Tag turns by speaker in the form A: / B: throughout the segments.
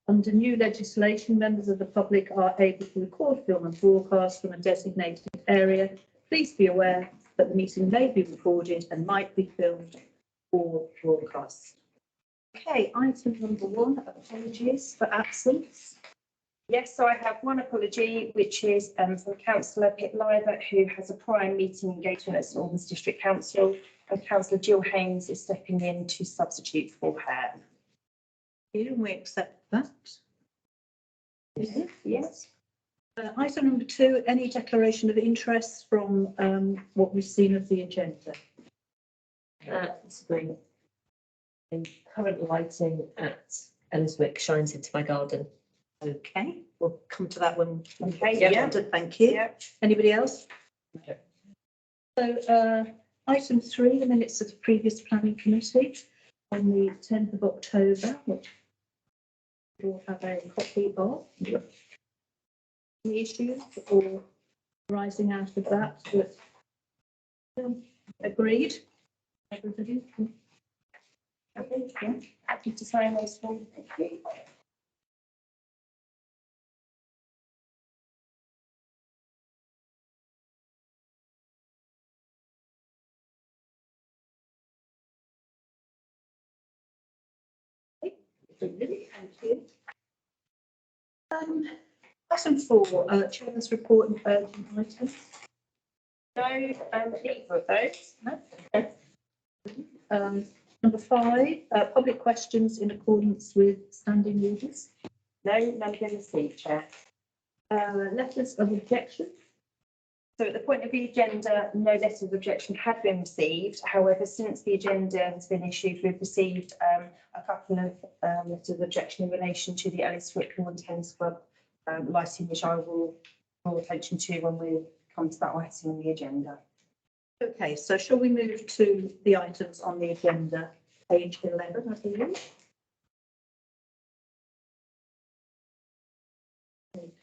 A: Under new legislation, members of the public are able to record, film and broadcast from a designated area. Please be aware that the meeting may be recorded and might be filmed or broadcast. Okay, item number 1, apologies for absence.
B: Yes, so I have one apology, which is from Councillor Pitt Liver, who has a prior meeting engagement at St Albans District Council, and Councillor Jill Haynes is stepping in to substitute for her.
A: And we accept that.
B: Yes.
A: Item number 2, any declaration of interest from what we've seen of the agenda?
C: Spring. And current lighting at Elliswick shines into my garden.
A: Okay, we'll come to that one.
B: Okay,
A: Yeah, thank you.
B: Yeah.
A: Anybody else?
C: No.
A: So item 3, the minutes of the previous planning committee on the 10th of October, which we'll have a copy of. The issues or rising out of that, but agreed. Everybody?
B: Okay, yeah. Happy to sign those forms. Thank you.
A: Thank you. Item 4, Chairman's report and urgent items.
B: No, neither of those.
A: No. Number 5, public questions in accordance with standing orders.
B: No, none been received, Chair.
A: Letters of objection.
B: So at the point of the agenda, no letter of objection had been received. However, since the agenda has been issued, we've received a couple of letters of objection in relation to the Elliswick Lawn Tennis Club lighting, which I will draw attention to when we come to that item on the agenda.
A: Okay, so shall we move to the items on the agenda, page 11, I believe?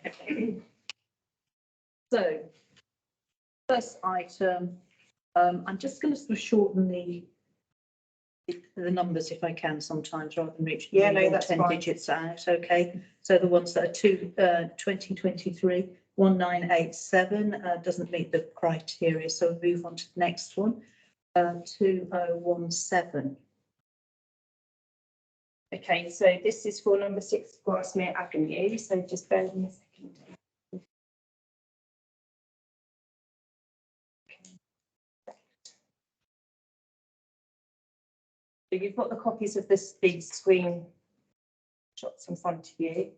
A: Okay. So, first item, I'm just going to sort of shorten the numbers if I can sometimes, rather than reach
B: Yeah, no, that's
A: 10
B: fine.
A: digits out. Okay, so the ones that are 2023 1987 doesn't meet the criteria, so we'll move on to the next one. 2017.
B: Okay, so this is for number 6 Grasmere Avenue. So just bear with me a second. So you've got the copies of these screen shots in front of you.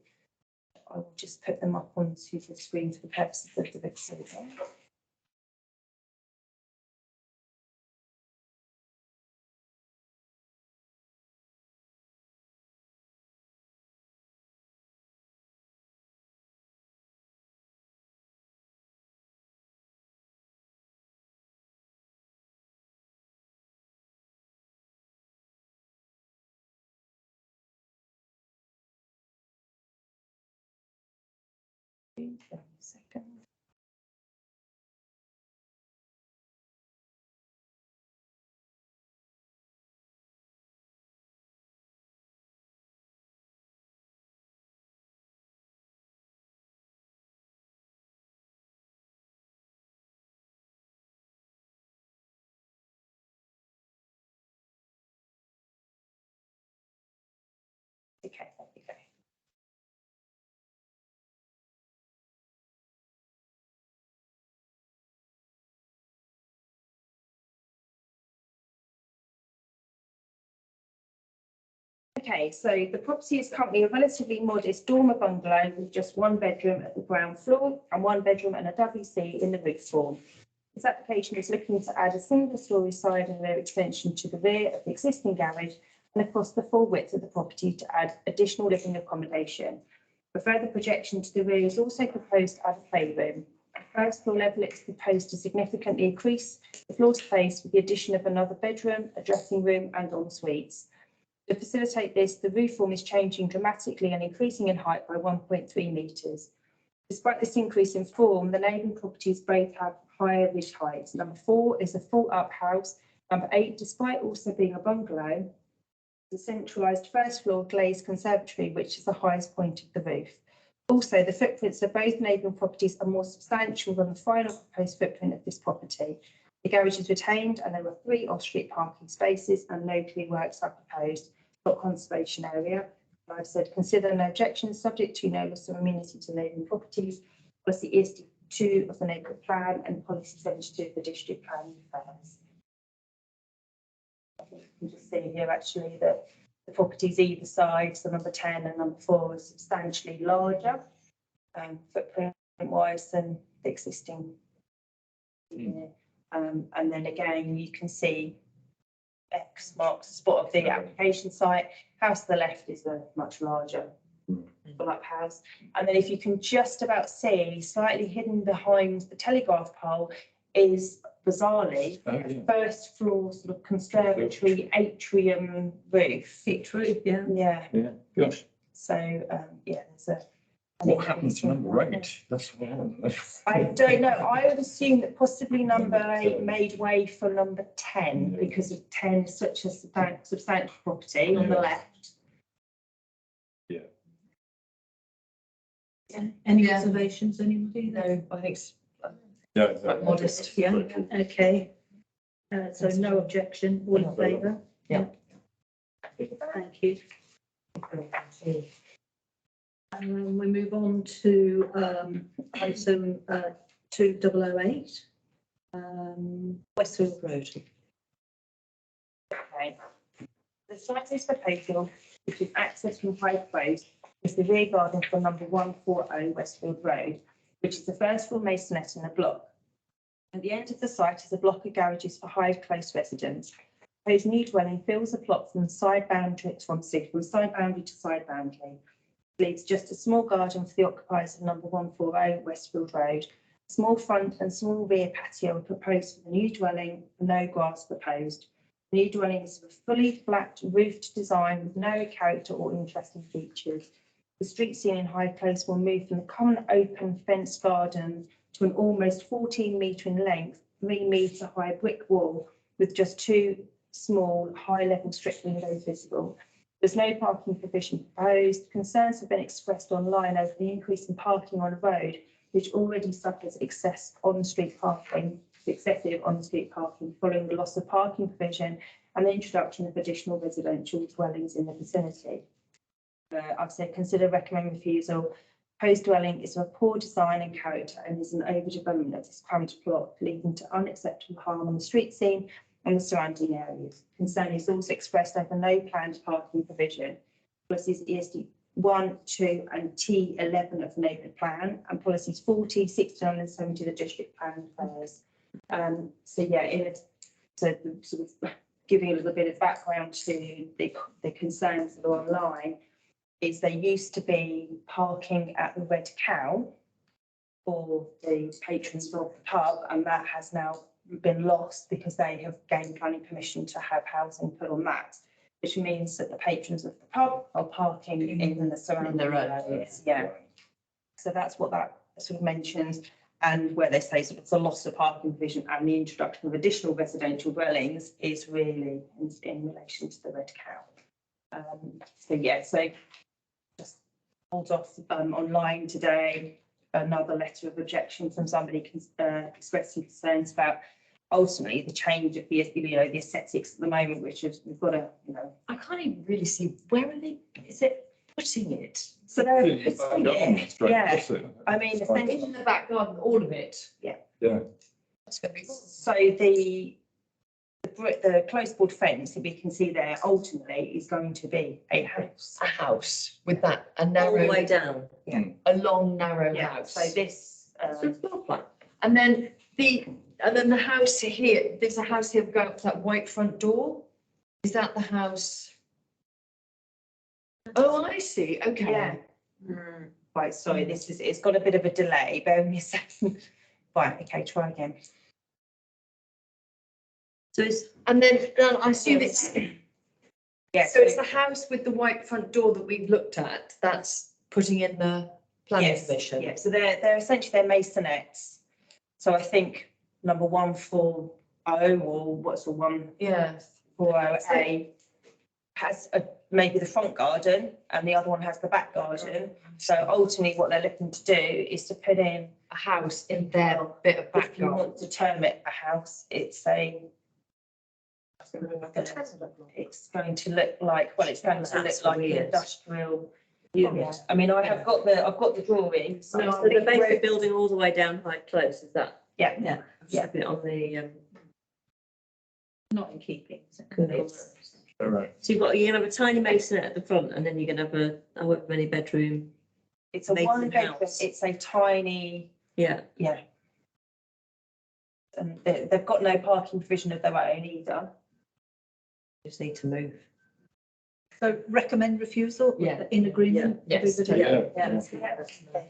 B: I will just put them up onto the screen for the purposes of the recording. Second. Okay, okay. Okay, so the property is currently a relatively modest dormer bungalow with just 1 bedroom at the ground floor and 1 bedroom and a WC in the roof form. This application is looking to add a single-storey side and rear extension to the rear of the existing garage and across the full width of the property to add additional living accommodation. A further projection to the rear is also proposed to add a playroom. At first floor level, it is proposed to significantly increase the floor space with the addition of another bedroom, a dressing room and en-suites. To facilitate this, the roof form is changing dramatically and increasing in height by 1.3 metres. Despite this increase in form, the neighbouring properties both have higher ridge heights. Number 4 is a full up house. Number 8, despite also being a bungalow, The centralised first floor glazed conservatory, which is the highest point of the roof. Also, the footprints of both neighbouring properties are more substantial than the final proposed footprint of this property. The garage is retained and there are 3 off-street parking spaces and no clear works are proposed. Got conservation area. I've said consider no objections subject to no loss of amenity to neighbouring properties. Policy ESD2 of the neighbourhood plan and policy 72 of the district plan affairs. I think you can just see here actually that the properties either side, so number 10 and number 4, are substantially larger footprint wise than the existing. And then again, you can see X marks the spot of the application site. House to the left is a much larger block house. And then if you can just about see, slightly hidden behind the telegraph pole is bizarrely a first floor sort of conservatory atrium roof.
A: It's roof, yeah.
B: Yeah.
D: Yeah, gosh,
B: So yeah, there's a.
D: what happened to number 8? That's what
B: I don't know. I would assume that possibly number 8 made way for number 10 because of 10 is such a substantial property on the left.
A: Any reservations, anybody?
C: No, I think it's
D: Yeah,
C: quite
D: exactly.
C: modest.
A: Yeah, okay. So no objection, all in favour?
C: Yeah.
A: Thank you. And we move on to item 2008. Westfield Road.
B: Okay. The site is proposal, which is access from High Close, is the rear garden for number 140 Westfield Road, which is the first floor masonette in the block. At the end of the site is a block of garages for High Close residents. Proposed new dwelling fills the plot from side boundary to side boundary. Leaves just a small garden for the occupiers of number 140 Westfield Road. Small front and small rear patio are proposed for the new dwelling, with no grass proposed. The new dwelling is a fully flat roofed design with no character or interesting features. The street scene in High Close will move from the common open fenced garden to an almost 14 metre in length, 3 metre high brick wall with just 2 small high level strip windows visible. There's no parking provision proposed. Concerns have been expressed online over the increase in parking on a road, which already suffers excessive on-street parking following the loss of parking provision and the introduction of additional residential dwellings in the vicinity. I've said consider recommend refusal. Proposed dwelling is of a poor design and character and is an overdevelopment of this current plot, leading to unacceptable harm on the street scene and the surrounding areas. Concern is also expressed over no planned parking provision. Policies ESD 1, 2 and T11 of the neighbourhood plan and policies 40, 69 and 70 of the district plan affairs. So yeah, so sort of giving a little bit of background to the concerns that are online is there used to be parking at the Red Cow for the patrons of the pub, and that has now been lost because they have gained planning permission to have housing put on that, which means that the patrons of the pub are parking in the surrounding areas. Yeah. So that's what that sort of mentions, and where they say sort of the loss of parking provision and the introduction of additional residential dwellings is really in relation to the Red Cow. So yeah, so just hold off online today. Another letter of objection from somebody expressing concerns about ultimately the change of the the aesthetics at the moment, which is we've got to
C: I can't even really see where are they, is it putting it?
B: so they're putting it, yeah. I mean, essentially,
C: In the back garden, all of it?
D: Yeah.
C: That's going to be.
B: so the close board fence that we can see there ultimately is going to be a house.
C: A house with that, a
A: All the
C: narrow,
A: way down.
C: a long narrow
B: Yeah,
C: house.
B: so this,
C: So it's floor plan. And then the house here, there's a house here going up to that white front door. Is that the house? Oh, I see. Okay.
B: yeah. Right, sorry, it's got a bit of a delay. Bear with me a second. Right, okay, try again.
A: So it's,
C: And then I assume it's,
B: Yeah,
C: so it's the house with the white front door that we've looked at. That's putting in the planning
B: yes,
C: permission.
B: yeah, so they're essentially they're masonettes. So I think number 140 or what's the 140A
C: Yeah.
B: has maybe the front garden and the other one has the back garden. So ultimately what they're looking to do is to put in,
C: A house in their bit of
B: if you
C: backyard.
B: want to term it a house, it's a, it's going to look like, well, it's going to look
C: That's
B: like an
C: weird.
B: industrial
C: Yeah.
B: unit. I mean, I've got the drawing.
E: So the basic building all the way down Hyde Close, is that?
B: Yeah.
A: Yeah.
E: I'm just looking at it on the,
A: Not in keeping.
E: Google.
D: All right.
E: So you're gonna have a tiny masonette at the front and then you're gonna have however many bedroom,
B: It's a
E: Mason
B: one bedroom,
E: house.
B: it's a tiny,
E: yeah.
B: yeah. And they've got no parking provision of their own either.
E: Just need to move.
A: So recommend refusal?
C: Yeah.
A: In agreement?
C: Yeah. Yes.
A: Everybody?
D: Yeah.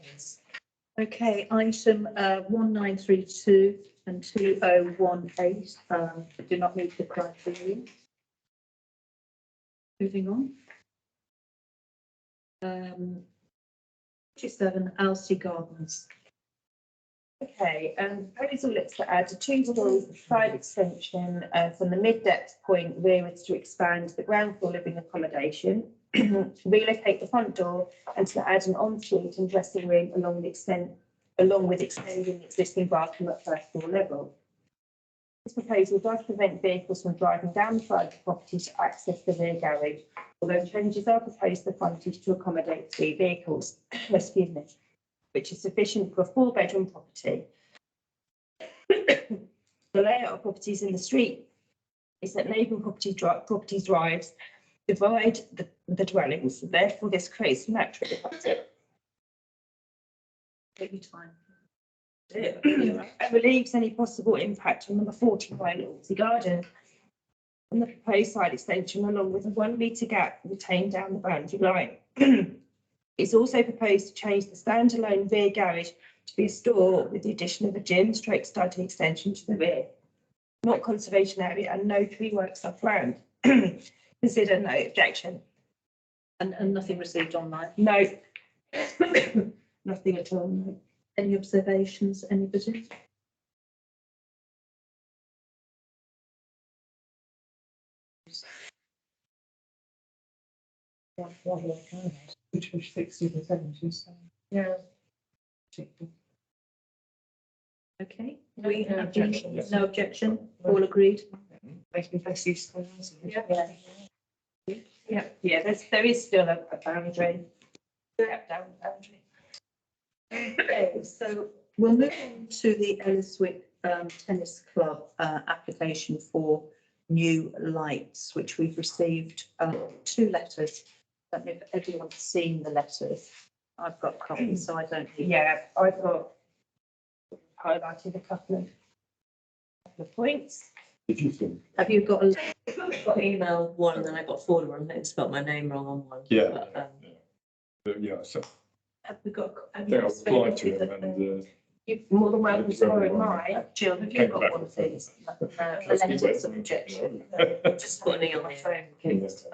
A: Okay, item 1932 and 2018 do not meet the criteria. Moving on. 57 Alcee Gardens.
B: Okay, proposal looks to add a two-storey side extension from the mid-depth point rearwards to expand the ground floor living accommodation, relocate the front door and to add an ensuite and dressing room along with extending the existing bathroom at first floor level. This proposal does prevent vehicles from driving down the side of the property to access the rear garage, although changes are proposed to the frontage to accommodate 3 vehicles, excuse me, which is sufficient for a 4-bedroom property. The layout of properties in the street is that neighbouring properties drives divide the dwellings, therefore this creates natural
A: Take your time.
B: and relieves any possible impact on number 49 Alcee Garden. On the proposed side extension, along with a 1 metre gap retained down the boundary line. It's also proposed to change the standalone rear garage to be a store with the addition of a gym, study extension to the rear. Not conservation area and no tree works are planned. Consider no objection.
A: And nothing received online.
B: No. Nothing at all. No.
A: Any observations, anybody?
F: Which was 60%,
B: Yeah.
A: Okay.
C: No objection.
A: No objection, all agreed.
B: Yeah, there is still a boundary. Step down boundary.
A: Okay, so we'll move on to the Elliswick Tennis Club application for new lights, which we've received 2 letters. I don't know if everyone's seen the letters. I've got copies, so I don't need.
B: Yeah, I've got highlighted a couple of points.
D: If you think,
A: Have you got a,
E: I got email one and then I got forwarded one, I spelled my name wrong on one.
D: yeah,
E: But,
D: but yeah, so
A: have we got?
D: I think I've applied to them and,
B: You're more than welcome to borrow
D: Everyone.
B: mine.
A: Jill, have you
D: Came
A: got
D: back
A: one of
D: with them.
A: these? A letter of objection.
E: just putting it on my phone in case,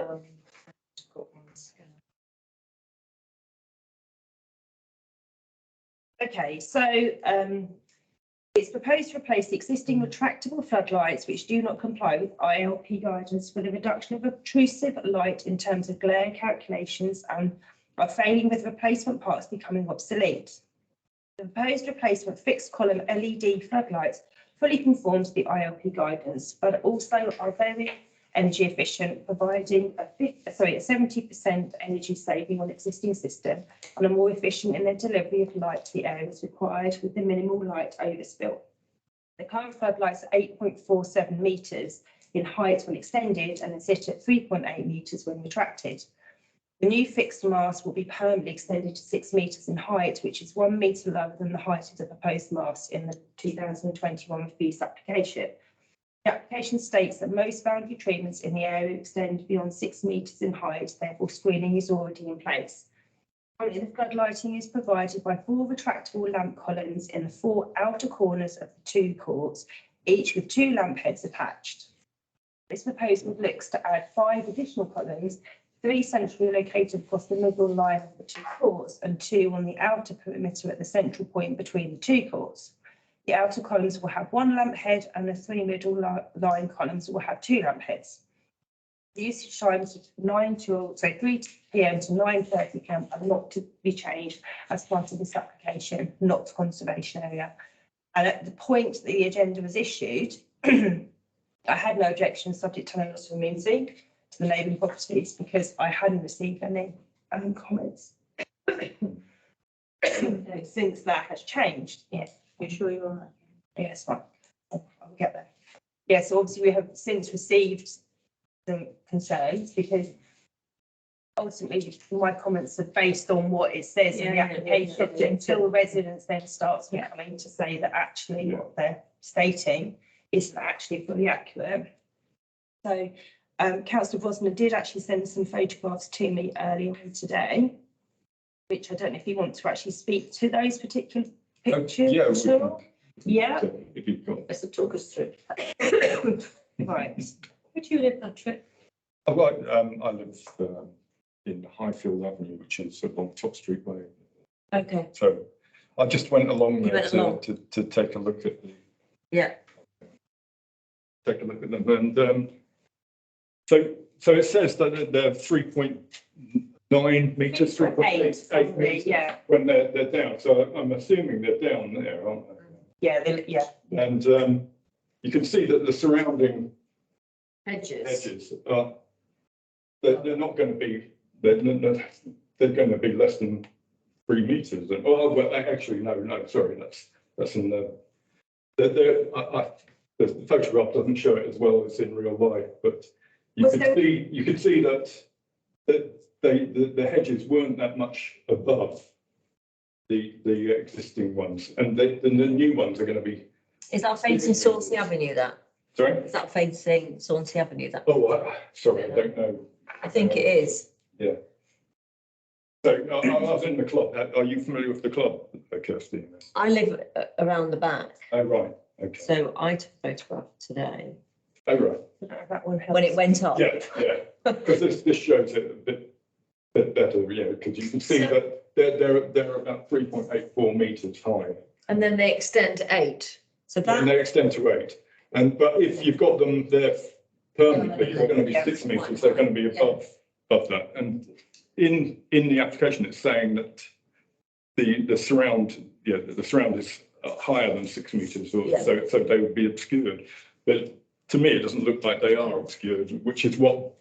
B: Okay, so it's proposed to replace the existing retractable floodlights which do not comply with ILP guidance with a reduction of obtrusive light in terms of glare calculations and are failing with replacement parts becoming obsolete. The proposed replacement fixed column LED floodlights fully conforms to the ILP guidance, but also are very energy efficient, providing a 70% energy saving on existing system and are more efficient in their delivery of light to the areas required with the minimal light overspill. The current floodlights are 8.47 metres in height when extended and sit at 3.8 metres when retracted. The new fixed mast will be permanently extended to 6 metres in height, which is 1 metre lower than the height of the proposed mast in the 2021 FEAS application. The application states that most boundary treatments in the area extend beyond 6 metres in height, therefore screening is already in place. Currently, the flood lighting is provided by 4 retractable lamp columns in the 4 outer corners of the 2 courts, each with 2 lamp heads attached. This proposal looks to add 5 additional columns, 3 centrally located across the middle line of the 2 courts and 2 on the outer perimeter at the central point between the 2 courts. The outer columns will have 1 lamp head and the 3 middle line columns will have 2 lamp heads. The usage times of 3 p.m. to 9:30 p.m. are not to be changed as part of this application, not conservation area. And at the point that the agenda was issued, I had no objection subject to no loss of immunity to the neighbouring properties because I hadn't received any comments. Since that has changed, yes.
A: You sure you're all right?
B: Yes, fine. I'll get there. Yeah, so obviously we have since received some concerns because ultimately my comments are based on what it says in the
E: Yeah,
B: application until the residents then starts coming to say that actually what they're stating isn't actually fully accurate. So Councillor Brosnan did actually send some photographs to me earlier on today, which I don't know if you want to actually speak to those particular pictures.
D: Yeah,
B: at all. Yeah.
D: if you've got.
E: Let's talk us through.
B: Right.
E: Where do you live, Patrick?
D: I live in Highfield Avenue, which is along Top Street Way.
E: Okay,
D: So I just went along
E: You
D: there
E: went along.
D: to take a look at the.
E: Yeah.
D: Take a look at them, and so it says that they're 3.9 meters, 3.8 meters
B: Yeah,
D: when they're down. So I'm assuming they're down there, aren't they?
B: yeah.
D: And you can see that the surrounding
E: Hedges.
D: edges are, they're not going to be, they're going to be less than 3 meters. And, oh, well, actually, no, sorry, that's in the photograph doesn't show it as well as in real life, but you can see that the hedges weren't that much above the existing ones, and the new ones are going to be.
E: Is that facing Swansea Avenue, that?
D: Sorry?
E: Is that facing Swansea Avenue, that?
D: Oh, sorry, I don't know.
E: I think it is.
D: Yeah. So I was in the club. Are you familiar with the club, Kirsty?
E: I live around the back,
D: Oh, right. Okay.
E: so I took a photograph today
D: Oh, right.
B: That one helps.
E: when it went up.
D: Yeah. Because this shows it a bit better, because you can see that they're about 3.84 meters high,
C: And then they extend to 8.
E: So
D: and
E: that,
D: they extend to 8. But if you've got them there permanently, they're going to be 6 meters. They're going to be above that. And in the application, it's saying that the surround is higher than 6 meters, so they would be obscured. But to me, it doesn't look like they are obscured, which is what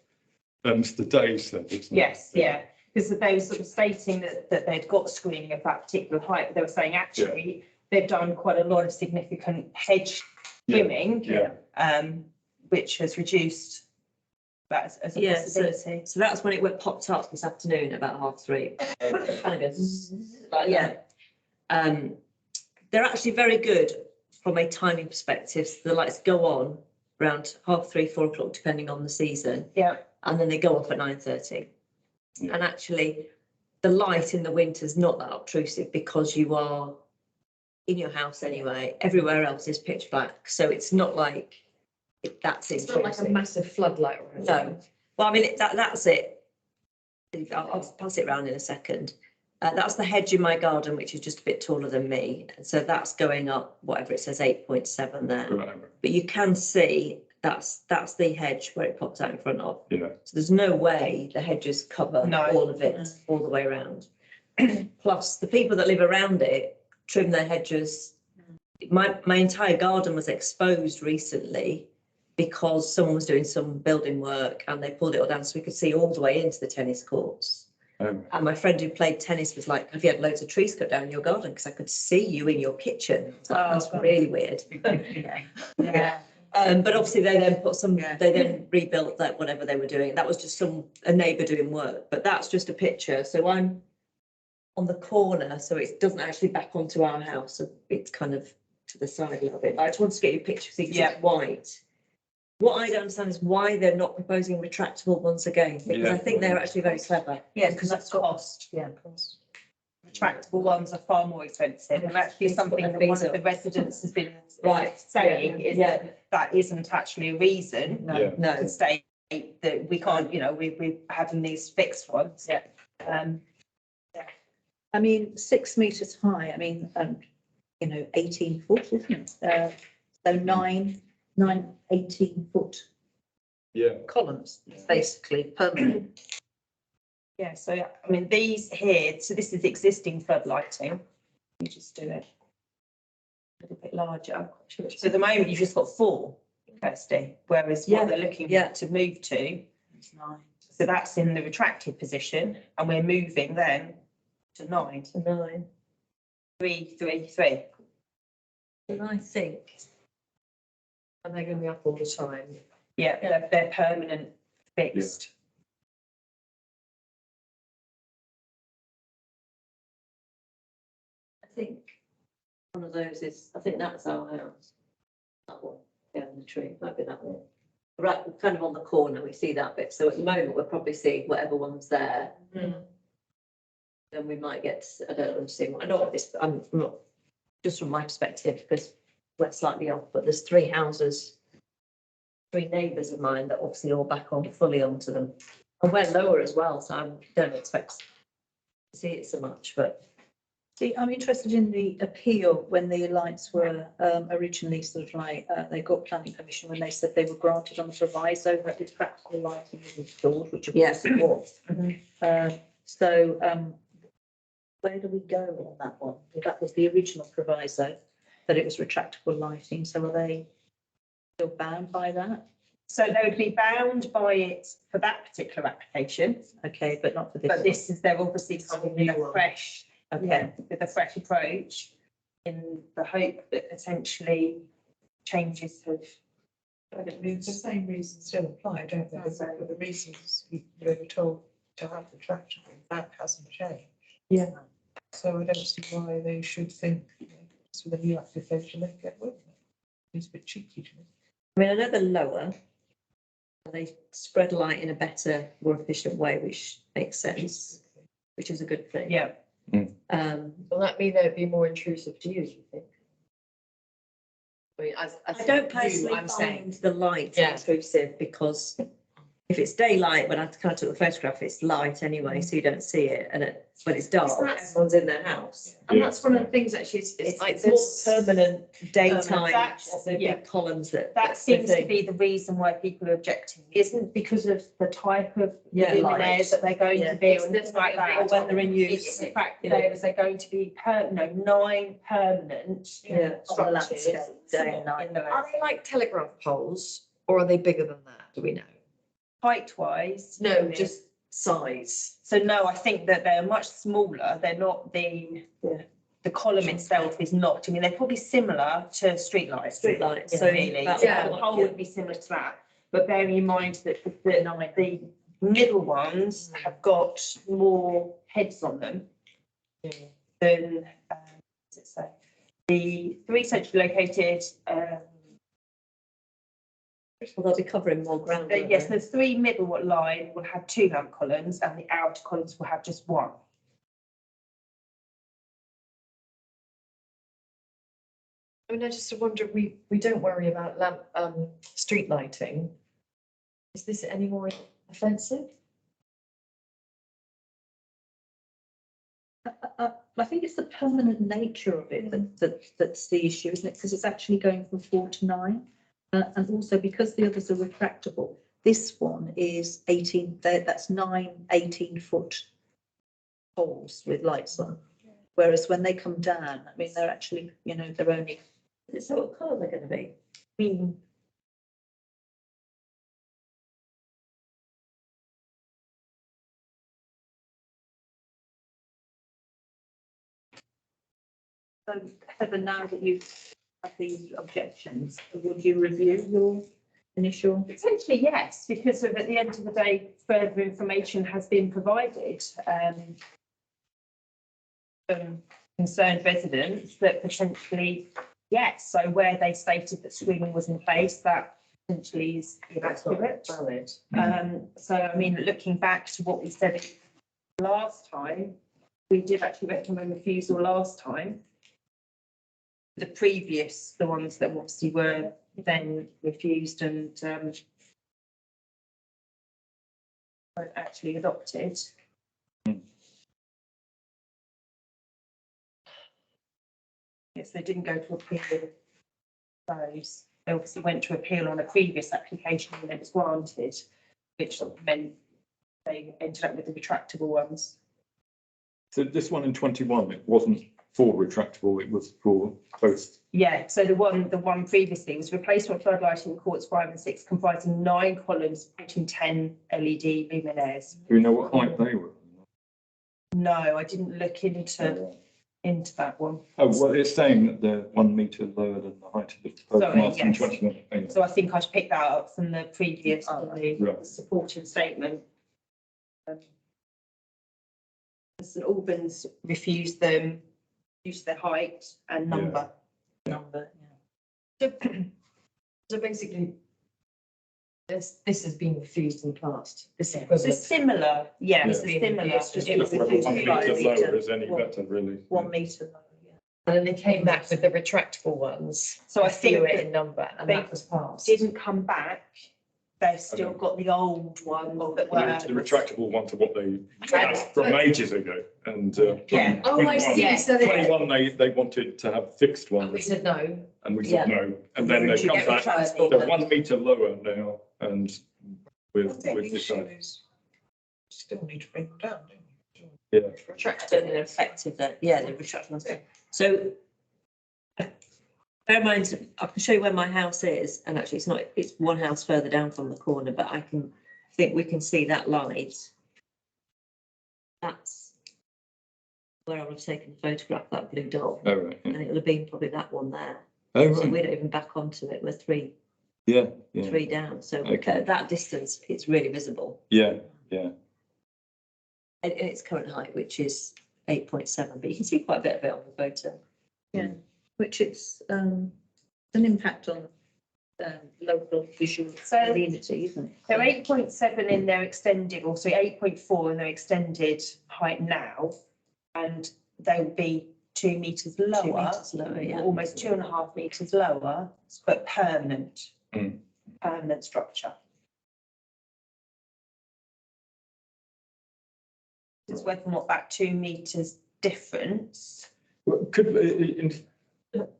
D: Mr. Day said, isn't it?
B: Yes, yeah, because they were sort of stating that they'd got screening of that particular height, but they were saying actually they've done quite a lot of significant hedge trimming, which has reduced that as a possibility.
E: so that's when it popped up this afternoon about 3:30. Kind of goes like that. They're actually very good from a timing perspective. So the lights go on around 3:30, 4 o'clock, depending on the season.
B: Yeah.
E: And then they go off at 9:30.
D: Yeah.
E: And actually, the light in the winter is not that obtrusive because you are in your house anyway. Everywhere else is pitch black, so it's not like that's
C: It's not like a
E: intrusive.
C: massive floodlight or anything.
E: No. Well, I mean, that's it. I'll pass it around in a second. That's the hedge in my garden, which is just a bit taller than me. And so that's going up, whatever it says, 8.7 there.
D: Right.
E: But you can see that's the hedge where it pops out in front of.
D: Yeah.
E: So there's no way the hedges cover
B: No.
E: all of it all the way around. Plus, the people that live around it trim their hedges. My entire garden was exposed recently because someone was doing some building work and they pulled it all down so we could see all the way into the tennis courts. And my friend who played tennis was like, have you had loads of trees cut down in your garden? Because I could see you in your kitchen. So that's really weird.
B: Yeah.
E: But obviously they then they then rebuilt that, whatever they were doing. That was just a neighbour doing work, but that's just a picture. So I'm on the corner, so it doesn't actually back onto our house. So it's kind of to the side a little bit. But I just wanted to get you a picture so you can see it's white. What I don't understand is why they're not proposing retractable ones again, because I think they're actually very clever.
B: Yeah, because that's cost.
A: Yeah, of course.
B: Retractable ones are far more expensive, and actually something that one of the residents has been saying is that isn't actually a reason
D: Yeah.
B: to state that we can't, we're having these fixed ones.
A: Yeah. I mean, 6 meters high, I mean, 18 foot, isn't it? So 18 foot
D: Yeah,
A: columns, basically permanent.
B: Yeah, so I mean, these here, so this is existing floodlighting. You just do it a little bit larger. So at the moment, you've just got 4, Kirsty, whereas
A: Yeah,
B: what they're looking
A: yeah.
B: to move to,
A: It's 9.
B: so that's in the retracted position, and we're moving then to 9,
E: To 9.
B: 3, 3, 3.
E: And I think,
C: And they're going to be up all the time.
B: Yeah, they're permanent, fixed.
E: I think one of those is, I think that's our house. That one, down the tree, might be that one. Right, kind of on the corner, we see that bit. So at the moment, we'll probably see whatever one's there. Then we might get, I don't know, see what, I know what this, I'm not, just from my perspective, because we're slightly off, but there's 3 houses, 3 neighbours of mine that obviously all back on fully onto them. And we're lower as well, so I don't expect to see it so much, but
A: See, I'm interested in the appeal when the lights were originally sort of like, they got planning permission when they said they were granted on the proviso that it's practical lighting was installed, which of course it was. So where do we go on that one? That was the original proviso, that it was retractable lighting, so are they still bound by that?
B: So they would be bound by it for that particular application,
A: Okay, but not for this
B: but
A: one.
B: this is, they're obviously coming with a fresh,
A: Okay,
B: with a fresh approach in the hope that potentially changes have.
F: But it means the same reasons still apply, don't they? For the reasons they were told to have the traction, that hasn't changed.
A: yeah.
F: So I don't see why they should think, it's with a new application, they get with it. It's a bit cheeky to me.
E: I mean, I know they're lower. They spread light in a better, more efficient way, which makes sense, which is a good thing.
B: Yeah.
C: Will that mean they'd be more intrusive to use, you think? I mean, as
E: I don't
C: you,
E: personally
C: I'm saying.
E: find the light
C: Yeah.
E: intrusive, because if it's daylight, when I kind of took the photograph, it's light anyway, so you don't see it, and when it's dark,
C: Isn't that-
E: everyone's in their house.
C: And that's one of the things actually, it's like
E: It's more
C: this.
E: permanent daytime,
B: That's-
E: the
B: yeah.
E: big columns that.
B: That
E: that's the
B: seems to
E: thing.
B: be the reason why people are objecting, isn't because of the type of
E: Yeah,
B: luminaires
E: light.
B: that they're going
E: Yeah.
B: to be
C: It's
B: or anything like
C: definitely
B: that.
E: Or when they're in
B: It's
E: use.
B: the fact
E: Yeah.
B: that they're going to be 9 permanent
E: Yeah, on the
B: structures
E: landscape, day and night.
B: in the
C: Are
B: landscape.
C: they like telegraph poles or are they bigger than that? Do we know?
B: Height wise.
C: No, just size.
B: So no, I think that they're much smaller. They're not the column itself is not. I mean, they're probably similar to streetlights.
E: Streetlights,
B: So
E: so
B: really,
E: about
C: Yeah.
B: the pole would be similar to that. But bearing in mind that the middle ones have got more heads on them than, what's it say? The 3 centrally located,
E: Well, they'll be covering more ground. won't
B: yes,
E: they?
B: the 3 middle line will have 2 lamp columns and the outer columns will have just 1.
C: I mean, I just wonder, we don't worry about street lighting. Is this any more offensive?
A: I think it's the permanent nature of it that's the issue, isn't it? Because it's actually going from 4 to 9. And also because the others are retractable, this one is 18, that's 9 18-foot poles with lights on. Whereas when they come down, I mean, they're actually, they're only,
E: So what colour they're going to be?
A: so Heather, now that you've had these objections, would you review your initial?
B: Potentially, yes, because at the end of the day, further information has been provided. From concerned residents that potentially, yes, so where they stated that screening was in place, that potentially is inaccurate.
C: Valid.
B: So I mean, looking back to what we said last time, we did actually recommend refusal last time. The previous, the ones that obviously were then refused and weren't actually adopted. Yes, they didn't go to appeal those. They obviously went to appeal on a previous application and it was granted, which meant they ended up with the retractable ones.
D: So this one in 21, it wasn't for retractable, it was for both.
B: Yeah, so the one previously was replacement floodlighting in courts 5 and 6 comprising 9 columns supporting 10 LED luminaires.
D: Do we know what height they were?
B: No, I didn't look into that one.
D: Oh, well, it's saying that they're 1 metre lower than the height of the proposed
B: Sorry,
D: mast in
B: yes.
D: 21.
B: So I think I should pick that up from the previous, the
D: Right.
B: supporting statement. St Albans refused them, refused their height and number.
E: Number,
C: So so basically, this has been refused in the past. This is
B: So
C: equivalent.
B: similar, yeah,
D: Yeah.
B: it's similar.
C: It's just
B: It was
D: Whether
B: refused
D: 1
B: by
D: metre
B: the-
D: lower is any better, really.
E: 1 metre low, yeah.
C: And then they came back with the retractable ones.
B: So I think
C: fewer
B: that
C: in number, and
B: they
C: that was passed.
B: Didn't come back, they've still
D: Okay.
B: got the old one that
D: The
B: were.
D: retractable ones are what they,
B: Yeah.
D: from ages ago, and.
B: Yeah.
C: Oh, I see.
D: 21
C: So they-
D: 21, they wanted to have fixed
C: And we
D: ones,
C: said no.
D: and we said no, and then they come back, they're 1 metre lower now, and
F: I
D: with
F: think the issue
D: decided,
F: is still need to bring them down, don't you?
D: yeah.
E: Retractable and effective, yeah, the retractable ones. So bear in mind, I can show you where my house is, and actually it's not, it's one house further down from the corner, but I think we can see that light. That's where I would have taken a photograph of that blue dot,
D: Oh, right, yeah.
E: and it would have been probably that one there.
D: Oh,
E: So
D: right,
E: we're not even back onto it, we're three
D: yeah,
E: down, so
D: Okay.
E: at that distance, it's really visible.
D: yeah.
E: And its current height, which is 8.7, but you can see quite a bit of it on the photo.
A: Which it's an impact on local visual
B: So-
A: community, isn't it?
B: So 8.7 in their extended, or so 8.4 in their extended height now, and they will be 2 metres
E: 2
B: lower,
E: metres lower, yeah.
B: almost 2.5 metres lower, but permanent.
D: Mm.
B: Permanent structure. It's whether or not that 2 metres difference.
D: Well,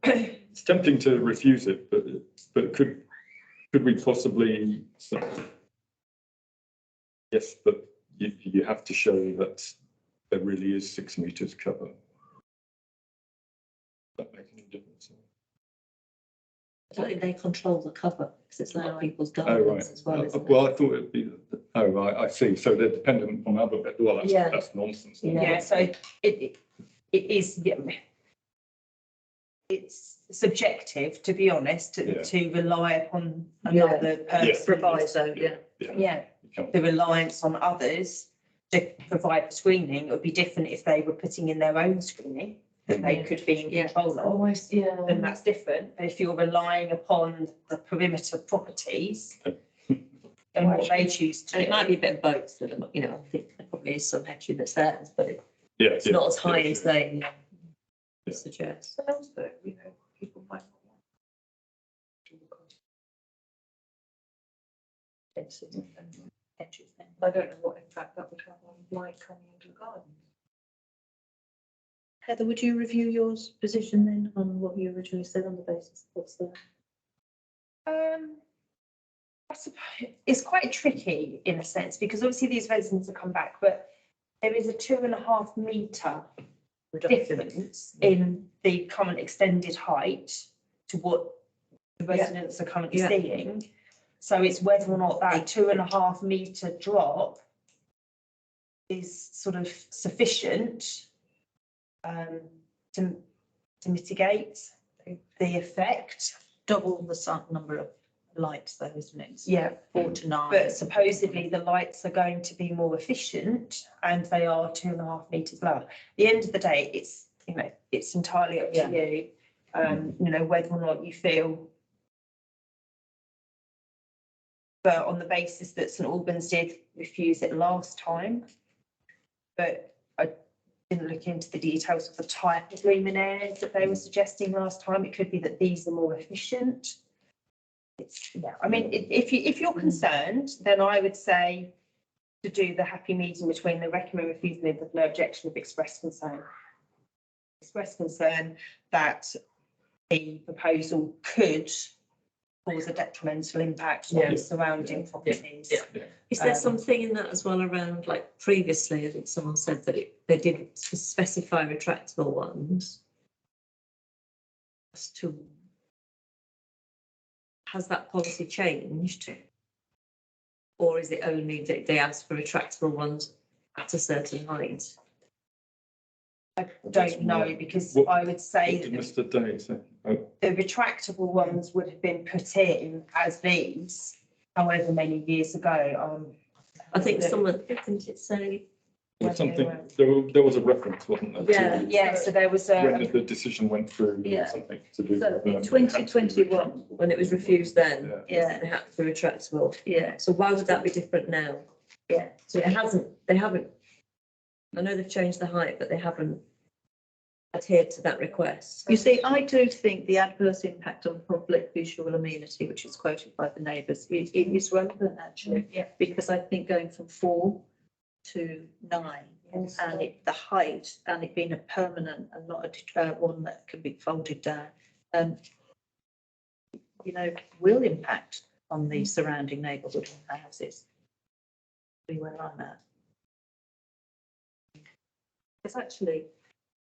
D: it's tempting to refuse it, but could we possibly say, yes, but you have to show that there really is 6 metres cover. Does that make any difference?
E: I don't think they control the cover, because it's like people's
D: Oh, right.
E: gardens as well, isn't it?
D: Well, I thought it'd be, oh, right, I see. So they're dependent on other, well,
E: Yeah.
D: that's nonsense.
E: Yeah.
B: Yeah, so it is, yeah. It's subjective, to be honest,
D: Yeah.
B: to rely upon
E: Yeah.
B: another person.
E: Proviso, yeah.
B: Yeah,
D: You can't-
B: the reliance on others to provide the screening, it would be different if they were putting in their own screening that they could be in
E: Yeah.
B: control of.
C: Almost, yeah.
B: Then that's different. But if you're relying upon the perimeter properties, then what they choose to
E: And it
B: do.
E: might be a bit of both, so that, you know, I think there probably is some hedging that's there, but
D: Yeah.
E: it's not as high as they
D: Yeah.
E: suggest.
F: But also, you know, people might not want to do the cost. I don't know what impact that would have on light coming into the garden.
A: Heather, would you review your position then on what you originally said on the basis of what's there?
B: I suppose it's quite tricky in a sense, because obviously these residents have come back, but there is a 2.5 metre difference in the current extended height to what the residents are currently
E: Yeah.
B: seeing. So it's whether or not that 2.5 metre drop is sort of sufficient to mitigate the effect.
A: Double the number of lights though, isn't it? It's
B: Yeah.
A: 4 to 9.
B: But supposedly the lights are going to be more efficient and they are 2.5 metres lower. At the end of the day, it's, you know, it's entirely up to you. You know, whether or not you feel. But on the basis that St Albans did refuse it last time. But I didn't look into the details of the type of luminaires that they were suggesting last time. It could be that these are more efficient. It's, yeah, I mean, if you're concerned, then I would say to do the happy medium between the recommend refusal and with no objection of express concern. Express concern that the proposal could cause a detrimental impact
E: Yeah.
B: on surrounding properties.
E: Yeah. Is there
B: Um,
E: something in that as well around, like previously, I think someone said that they didn't specify retractable ones? As to, has that policy changed? Or is it only that they ask for retractable ones at a certain height?
B: I don't know, because
D: What-
B: I would say
D: What did
B: that
D: Mr. Day say? Oh,
B: the retractable ones would have been put in as these, however many years ago.
E: I think someone, didn't it say?
D: or something, there was a reference, wasn't there? to
E: Yeah.
B: Yeah, so there was
D: When
B: a,
D: the decision went through,
A: Yeah.
D: or something to do.
A: So in
D: with,
A: 2021,
E: When it was refused then,
D: Yeah.
A: yeah,
E: they had to be retractable.
A: yeah,
E: So why would that be different now?
A: yeah.
E: So they haven't, I know they've changed the height, but they haven't adhered to that request.
A: You see, I do think the adverse impact on public visual amenity, which is quoted by the neighbours, it is relevant actually.
B: Yeah.
A: Because I think going from 4 to 9 and the height and it being a permanent and not a one that can be folded down, will impact on the surrounding neighbourhood and houses. Be where I'm at. Because actually,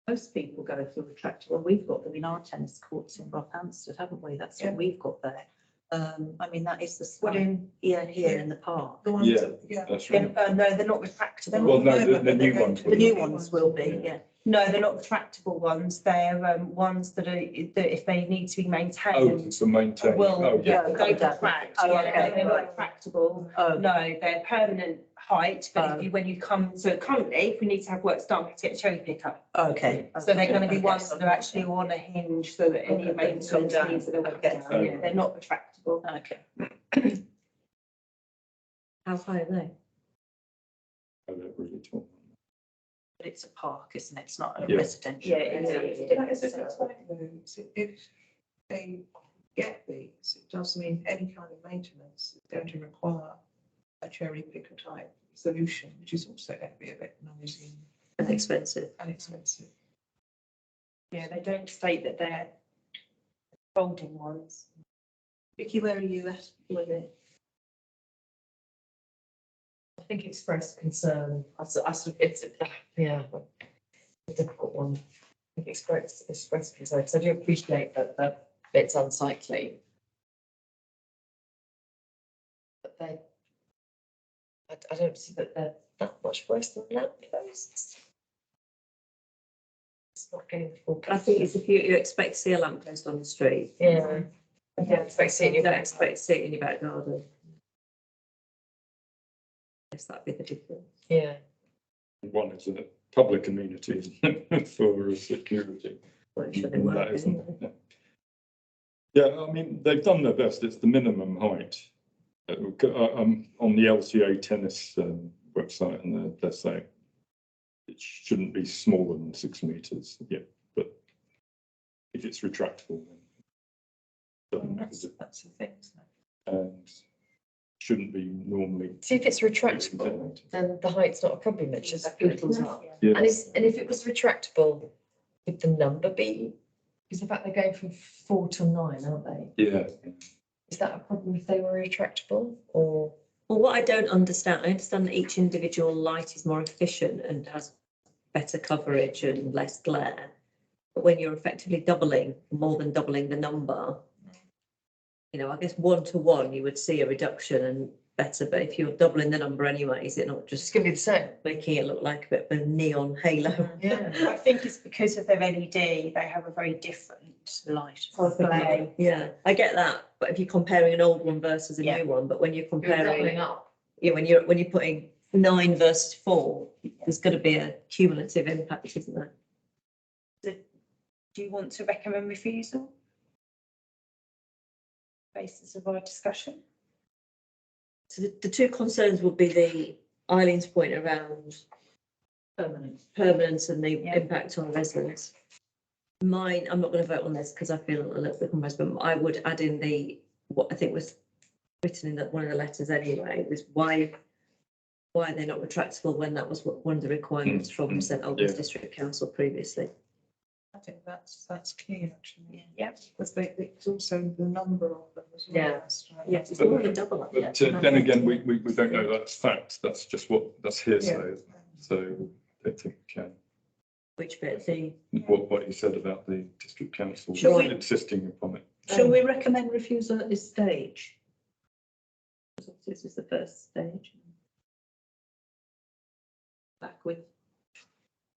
A: most people go through retractable. We've got them in our tennis courts in Rockhampstead, haven't we? That's what
F: Yeah.
A: we've got there. I mean, that is the
B: what
A: style.
B: in,
A: Yeah, here in the park.
F: The ones
D: Yeah.
F: that- yeah.
D: That's right.
B: no, they're not retractable.
D: Well, no, the
F: They're
D: new
F: going
D: ones
F: to-
A: The new ones will be, yeah.
B: No, they're not retractable ones. They're ones that if they need to be
D: Oh,
B: maintained,
D: to maintain.
B: will,
D: Oh,
B: yeah,
A: yeah.
B: don't retract.
A: Oh,
B: Yeah,
A: okay.
B: they're not retractable.
A: Oh,
B: No, they're permanent height, but
A: Oh.
B: when you come, so currently, if we need to have work done, we have to get a cherry picker.
A: okay.
B: So they're going to be
A: Okay.
B: ones that are actually on a hinge so that any
A: Okay,
B: maintenance
A: come down.
B: needs that are
A: Okay.
B: down. Yeah, they're not retractable.
A: Okay.
E: How high are they?
D: Oh, they're really tall.
A: But it's a park, isn't it? It's not a
D: Yeah.
A: residential.
B: Yeah, it is.
F: That is a good point, though. So if they get these, it does mean any kind of maintenance is going to require a cherry picker type solution, which is also going to be a bit noisy
E: And expensive.
F: and expensive.
B: Yeah, they don't state that they're folding ones.
A: Vicky, where are you at with it?
C: I think expressed concern, it's, yeah, a difficult one. I think expressed concern, because I do appreciate that it's unsightly. But I don't see that they're that much worse than lampposts. It's not getting the full.
E: I think it's if you expect to see a lamppost on the street,
C: Yeah. I don't expect seeing
E: you
C: you
E: don't
C: back.
E: expect to see it in your back garden. Yes, that'd be the difference.
C: Yeah.
D: One is a public amenity for security.
E: Well, it should be
D: And that
E: working
D: isn't.
E: anyway.
D: Yeah, I mean, they've done their best. It's the minimum height. On the LTA tennis website, and they're saying it shouldn't be smaller than 6 meters. Yeah, but if it's retractable, then it doesn't matter.
F: That's the thing, isn't it?
D: And shouldn't be normally.
C: See, if it's retractable, then the height's not a problem, it just equals up.
D: Yeah,
C: And if it was retractable, would the number be? Because in fact, they're going from 4 to 9, aren't they?
D: yeah.
C: Is that a problem if they were retractable or?
E: Well, what I don't understand, I understand that each individual light is more efficient and has better coverage and less glare. But when you're effectively doubling, more than doubling the number, I guess 1 to 1, you would see a reduction and better, but if you're doubling the number anyway, is it not
C: It's
E: just
C: going to be the same.
E: making it look like a bit of a neon halo?
C: Yeah.
B: I think it's because of their LED, they have a very different
A: Light.
B: display.
E: Yeah, I get that, but if you're comparing an old one versus a
B: Yeah.
E: new one, but when you're
C: You're
E: comparing,
C: doubling up.
E: when you're putting 9 versus 4, there's got to be a cumulative impact, isn't there?
B: Do you want to recommend refusal? Basis of our discussion?
E: So the two concerns would be the Eileen's point around permanence and the
B: Yeah.
E: impact on residents. Mine, I'm not going to vote on this because I feel a little bit compromised, but I would add in what I think was written in one of the letters anyway, was why they're not retractable when that was one of the requirements from St Albans
D: Yeah.
E: District Council previously.
F: I think that's key actually.
B: Yep.
F: Because it's also the number of them as well.
E: Yeah.
F: That's right.
E: Yes, it's more than double. up
D: But
E: there.
D: then again, we don't know that's fact. That's just that's hearsay. So I think
E: Which bit, the,
D: what he said about the district council
A: Shall we-
D: insisting upon it.
A: Shall we recommend refusal at this stage? This is the first stage. Back with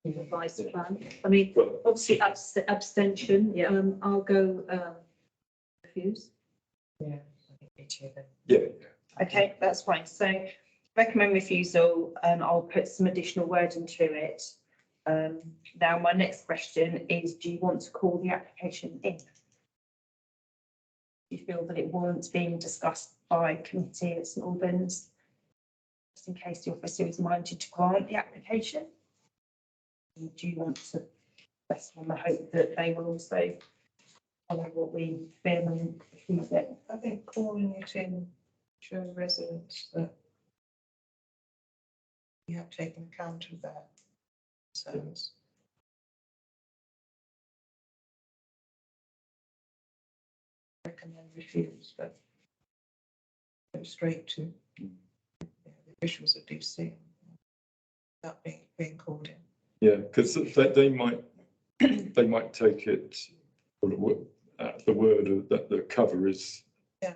A: the revised plan. I mean,
D: Well,
A: obviously abstention,
E: Yeah.
A: I'll go, refuse.
C: Yeah. I think me too then.
D: yeah.
B: Okay, that's fine. So recommend refusal, I'll put some additional word into it. Now, my next question is, do you want to call the application in? Do you feel that it warrants being discussed by committee at St Albans? Just in case the officer is minded to grant the application? Or do you want to rest on the hope that they will also follow what we feel and refuse it?
F: I think calling it in, show residents that you have taken account of their concerns. Recommend refuse, but go straight to the officials that do see that being called in.
D: Yeah, because they might take it the word of that the cover is
F: Yeah.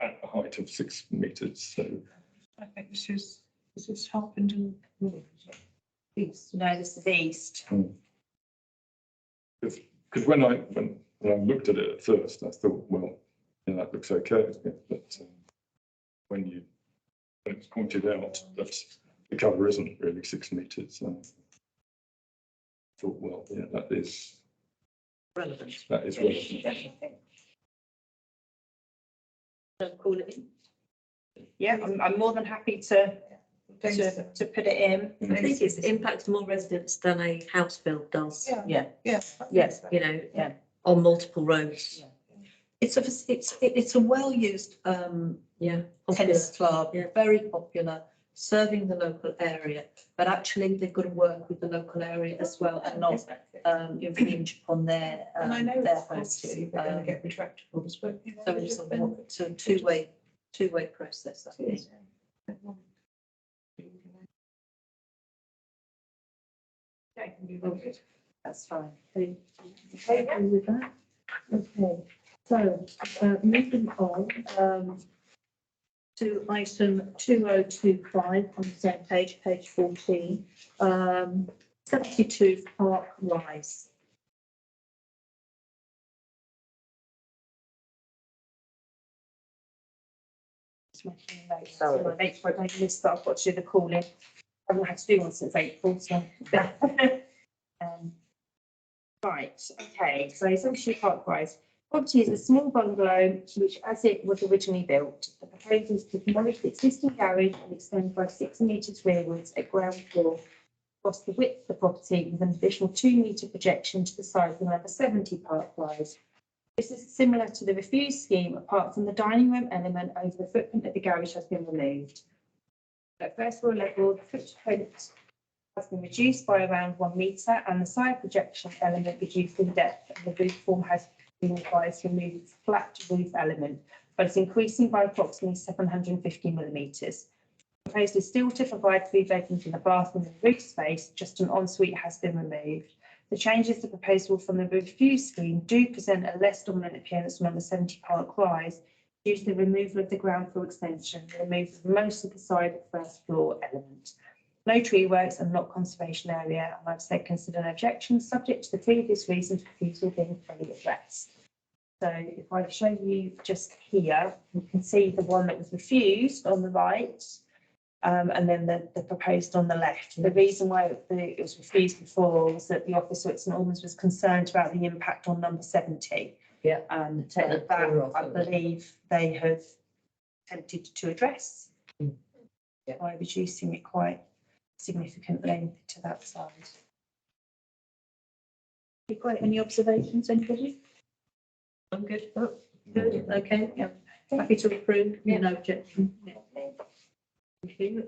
D: at a height of 6 metres. So
F: I think this is Harpenden.
B: East. No, this is east.
D: because when I looked at it at first, I thought, well, yeah, that looks okay, but when it's pointed out that the cover isn't really 6 metres, I thought, well, yeah, that is
E: relevant.
D: relevant.
A: Don't call it in.
B: Yeah, I'm more than happy to put it in.
E: I think it's impacts more residents than a house build does.
F: Yeah. Yes.
E: Yes, you know,
B: Yeah.
E: on multiple roads.
A: It's a well-used,
E: Yeah.
A: tennis club,
E: Yeah.
A: very popular, serving the local area. But actually, they've got to work with the local area as well and not infringe upon their,
F: And I know
A: their
F: it's
A: hosts.
F: costly, they're going to get retractables, but. you know,
A: So it's
F: just
A: a two-way process, I think.
B: Okay, that's fine.
A: Okay with that? Okay, so, moving on, to item 2025 on the same page, page 14, 72 Park Rise.
B: Just making a note. So my notes for a day list that I've got to do the calling. I haven't had to do one since April, so. Right, okay, so essentially Park Rise. Property is a small bungalow which, as it was originally built, the proposal is to demolish the existing garage and extend by 6 metres rearwards at ground floor across the width of the property with an additional 2 metre projection to the side of number 70 Park Rise. This is similar to the refuse scheme, apart from the dining room element over the footprint of the garage has been removed. At first floor level, the footprint has been reduced by around 1 metre and the side projection element reduced in depth, and the roof form has been revised to remove its flat roof element, but it's increasing by approximately 750 millimetres. Proposed is still to provide 3 bedrooms in the bathroom and roof space, just an ensuite has been removed. The changes to proposal from the refuse scheme do present a less dominant appearance from number 70 Park Rise due to the removal of the ground floor extension, the removal of most of the side of first floor element. No tree works and not conservation area, and I've said consider an objection subject to the previous reasons refusal being fully addressed. So if I show you just here, you can see the one that was refused on the right, and then the proposed on the left. The reason why it was refused before was that the officer at St Albans was concerned about the impact on number 70.
E: Yeah.
B: That
E: clear off,
B: I
E: haven't they?
B: believe they have attempted to address
E: Yeah.
B: by reducing it quite significantly to that side.
A: Quite any observations, anybody?
E: I'm good.
A: Oh, good, okay, yeah, happy to approve,
E: Yeah.
A: no objection. Yeah. Thank you.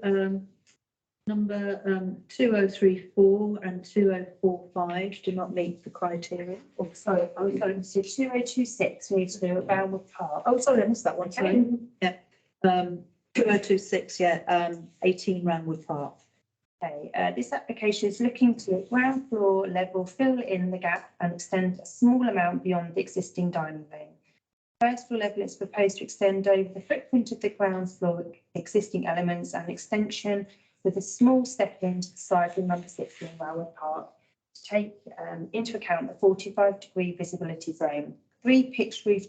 A: Number 2034 and 2045 do not meet the criteria.
B: Oh, sorry, I was going to 2026, we need to do a Boundwood Park. Oh, sorry, I missed that one, sorry.
A: 2026, 18 Ramwood Park.
B: Okay, this application is looking to ground floor level fill in the gap and extend a small amount beyond the existing dining room. First floor level is proposed to extend over the footprint of the ground floor existing elements and extension with a small step into the side of number 16 Ramwood Park to take into account the 45-degree visibility zone. 3 pitched roof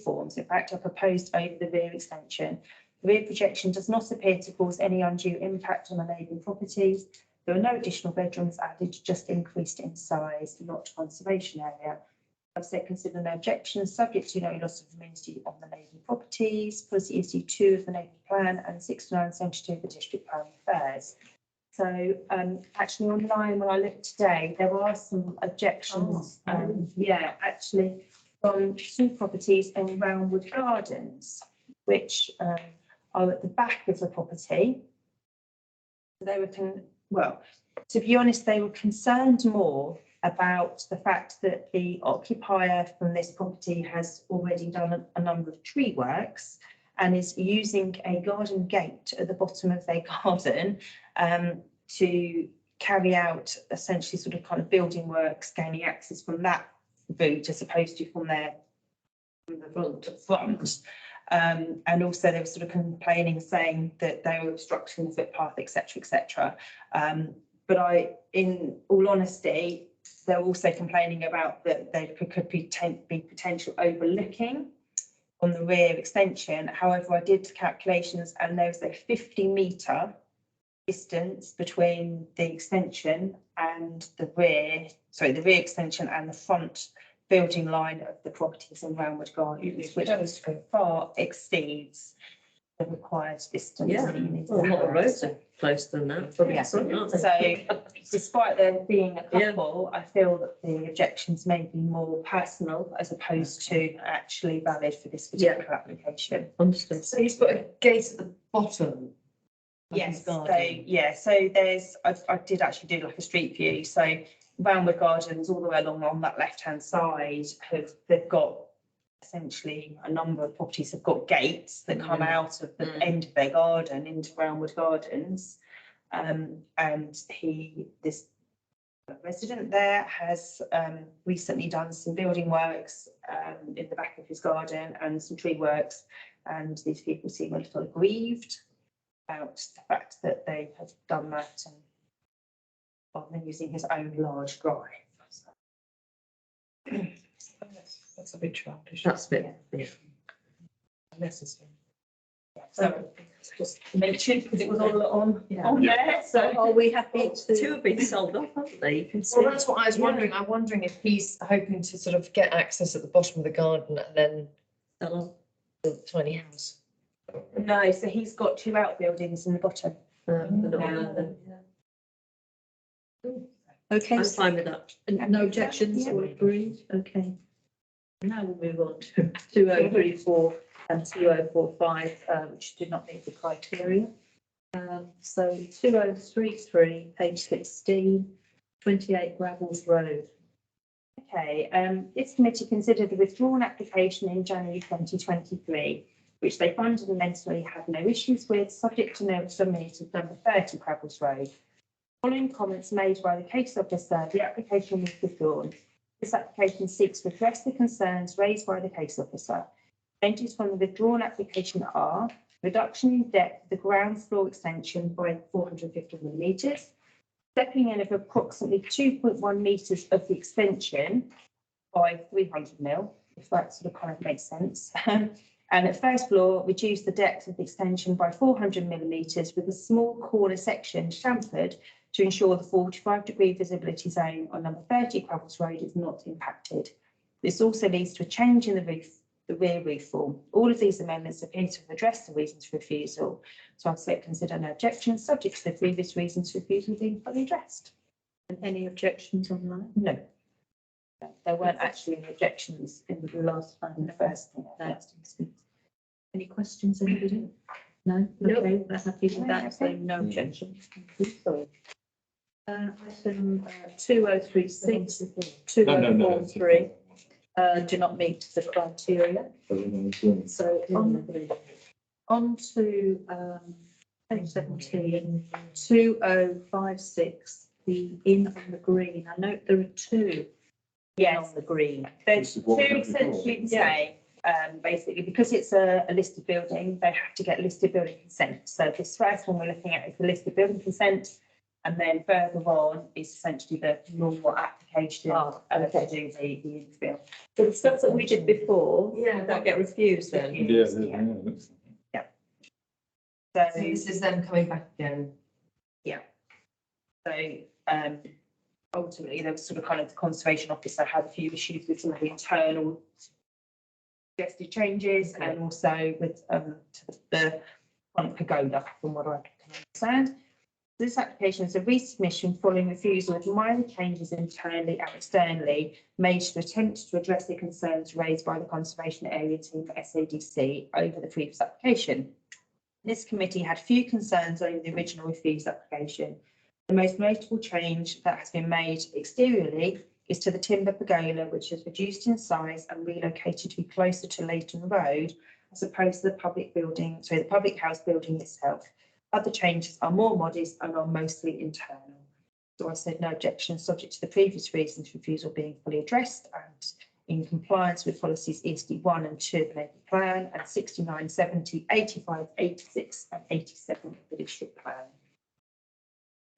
B: forms, in fact, are proposed over the rear extension. The rear projection does not appear to cause any undue impact on the neighbouring properties. There are no additional bedrooms added, just increased in size, not conservation area. I've said consider no objections, subject to no loss of amenity on the neighbouring properties, policy issue 2 of the neighbourhood plan and 6972 of the district plan affairs. So actually online, when I looked today, there are some objections. Actually from 2 properties in Roundwood Gardens, which are at the back of the property. They were, to be honest, they were concerned more about the fact that the occupier from this property has already done a number of tree works and is using a garden gate at the bottom of their garden to carry out essentially sort of kind of building works, gaining access from that route as opposed to from the front. And also they were sort of complaining, saying that they were obstructing the footpath, etc., etc. But in all honesty, they're also complaining about that there could be potential overlooking on the rear extension. However, I did calculations and there was a 50-metre distance between the extension and the rear extension and the front building line of the properties in Roundwood Gardens, which far exceeds the required distance.
E: Yeah,
B: that you need to
E: well, a lot of
B: have.
E: roads are closer than that. Probably
B: Yeah.
E: some, aren't they?
B: So despite there being a
E: Yeah.
B: couple, I feel that the objections may be more personal as opposed to actually valid for this particular application.
E: Understood.
C: So he's got a gate at the bottom. of his
B: Yes, so
C: garden.
B: so there's, I did actually do like a street view, so Roundwood Gardens all the way along on that left-hand side they've got essentially a number of properties have got gates that come out of the end of their garden into Roundwood Gardens. And this resident there has recently done some building works in the back of his garden and some tree works, and these people seem a little aggrieved about the fact that they have done that and they're using his own large drive.
F: That's a bit childish.
E: That's a bit, yeah.
F: Unnecessary.
B: So just mentioned because it was all on
A: Yeah.
B: there, so.
A: Are we happy
E: Two
A: to?
E: have been sold off, haven't they? You can see.
C: Well, that's what I was
E: Yeah.
C: wondering. I'm wondering if he's hoping to sort of get access at the bottom of the garden and then
E: Sell off.
C: build a tiny house.
B: No, so he's got 2 outbuildings in the bottom.
E: They're not allowed then.
A: Okay,
E: I'm fine with that.
A: no objections
B: Yeah.
A: or agreed? Okay. Now we'll move on to 2034 and 2045, which did not meet the criteria. So 2033, page 16, 28 Gravels Road.
B: Okay, this committee considered the withdrawn application in January 2023, which they fundamentally had no issues with, subject to no submitted number 30 Gravels Road. Following comments made by the case officer, the application was withdrawn. This application seeks to address the concerns raised by the case officer. Changes from the withdrawn application are reduction in depth of the ground floor extension by 450 millimetres, stepping in of approximately 2.1 metres of the extension by 300 mil, if that sort of kind of makes sense. And at first floor, reduce the depth of the extension by 400 millimetres with a small corner section chamfered to ensure the 45-degree visibility zone on number 30 Gravels Road is not impacted. This also leads to a change in the rear roof form. All of these amendments appear to have addressed the reasons for refusal. So I'd say consider no objections, subject to the previous reasons for refusal being fully addressed.
A: And any objections online?
B: No. There weren't actually any objections in the last time, in the first thing.
A: Any questions, anybody? No?
E: Nope.
A: Okay, we're happy with that, so no objection. Thank you.
E: Sorry.
A: Item 2036,
D: No, no, no.
A: 2043 do not meet the criteria. So on to page 17, 2056, the Inn on the Green. I note there are two
B: Yes,
A: on the Green.
B: there's
D: This
B: two
D: is what we had
B: essentially the
A: before.
B: same. Basically, because it's a listed building, they have to get listed building consent. So this first one we're looking at is the listed building consent. And then further on is essentially the normal application
E: okay.
B: to do the infill.
E: So the stuff that we did before, that get refused then?
D: Yeah,
B: So,
C: So this is them coming back again.
B: so ultimately, there was sort of kind of the conservation officer had a few issues with some of the internal suggested changes and also with the front pagoda, from what I can understand. This application is a resubmission following refusal of minor changes internally and externally made to attempt to address the concerns raised by the Conservation Area Team for SADC over the previous application. This committee had few concerns over the original refused application. The most notable change that has been made exteriorly is to the timber pergola, which is reduced in size and relocated to be closer to Leighton Road, as opposed to the public building, so the public house building itself. Other changes are more modest and are mostly internal. So I said no objection, subject to the previous reasons for refusal being fully addressed and in compliance with policies ESD 1 and 2 of the local plan and 69, 70, 85, 86 and 87 of the district plan.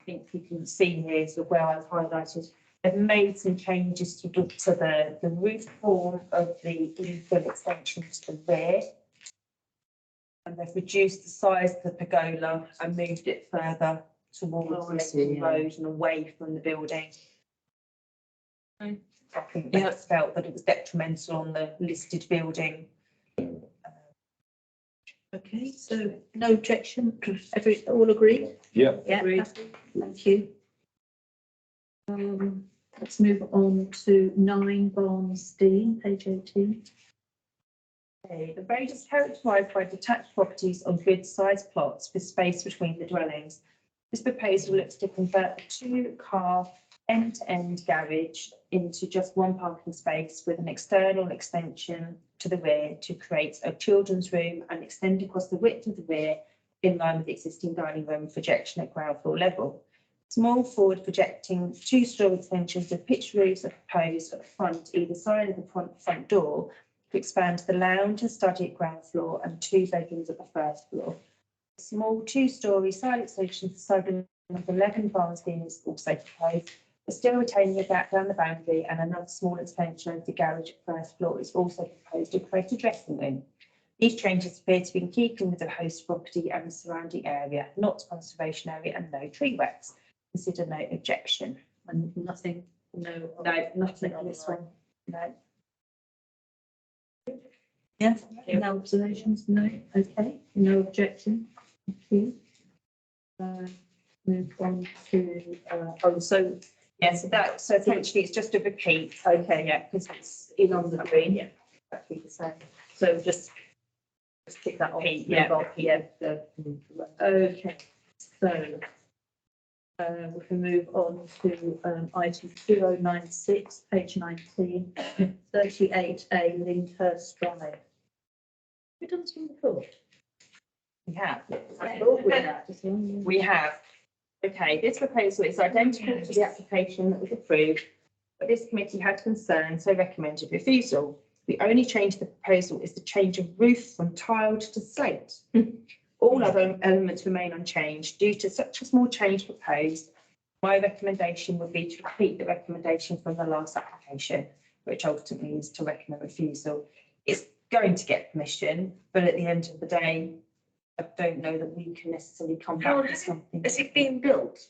B: I think you can see here sort of where I've highlighted, they've made some changes to the roof form of the infill extension to the rear. And they've reduced the size of the pergola and moved it further towards Leighton Road and away from the building. I think they felt that it was detrimental on the listed building.
A: Okay, so no objection, all agree?
D: yeah.
A: Yeah, happy. Thank you. Let's move on to 9 Barnstein, page 18.
B: Okay, the road is characterised by detached properties on good-sized plots with space between the dwellings. This proposal looks to convert a 2-car end-to-end garage into just one parking space with an external extension to the rear to create a children's room and extend across the width of the rear in line with the existing dining room projection at ground floor level. Small forward projecting 2-story extensions with pitched roofs are proposed at the front, either side of the front door, to expand the lounge and study at ground floor and 2 bedrooms at the first floor. A small 2-story side extension to side of 11 Barnstein is also proposed, but still retaining a gap down the boundary, and another small extension of the garage at first floor is also proposed to create a dressing room. These changes appear to be in keeping with the host property and the surrounding area, not conservation area, and no tree works. Consider no objection.
A: And nothing,
B: No, nothing on this one. No.
A: yeah, no observations, no, okay, no objection. Thank you. Move on to,
B: Yeah, so essentially it's just a repeat.
A: okay,
B: Yeah, because it's
A: in on the green,
B: yeah, exactly the same.
A: so just tick that off.
B: Repeat, yeah.
A: move on, yeah, okay, so we can move on to item 2096, page 19, 38A Lyndhurst Drive. We've done this one before.
B: We have.
A: I thought we had, just one.
B: We have. Okay, this proposal is identical to the application that was approved, but this committee had concerns, so recommended refusal. The only change to the proposal is the change of roof from tiled to slate. All other elements remain unchanged. Due to such a small change proposed, my recommendation would be to repeat the recommendation from the last application, which ultimately is to recommend refusal. It's going to get permission, but at the end of the day, I don't know that we can necessarily come back to something.
E: Is it being built?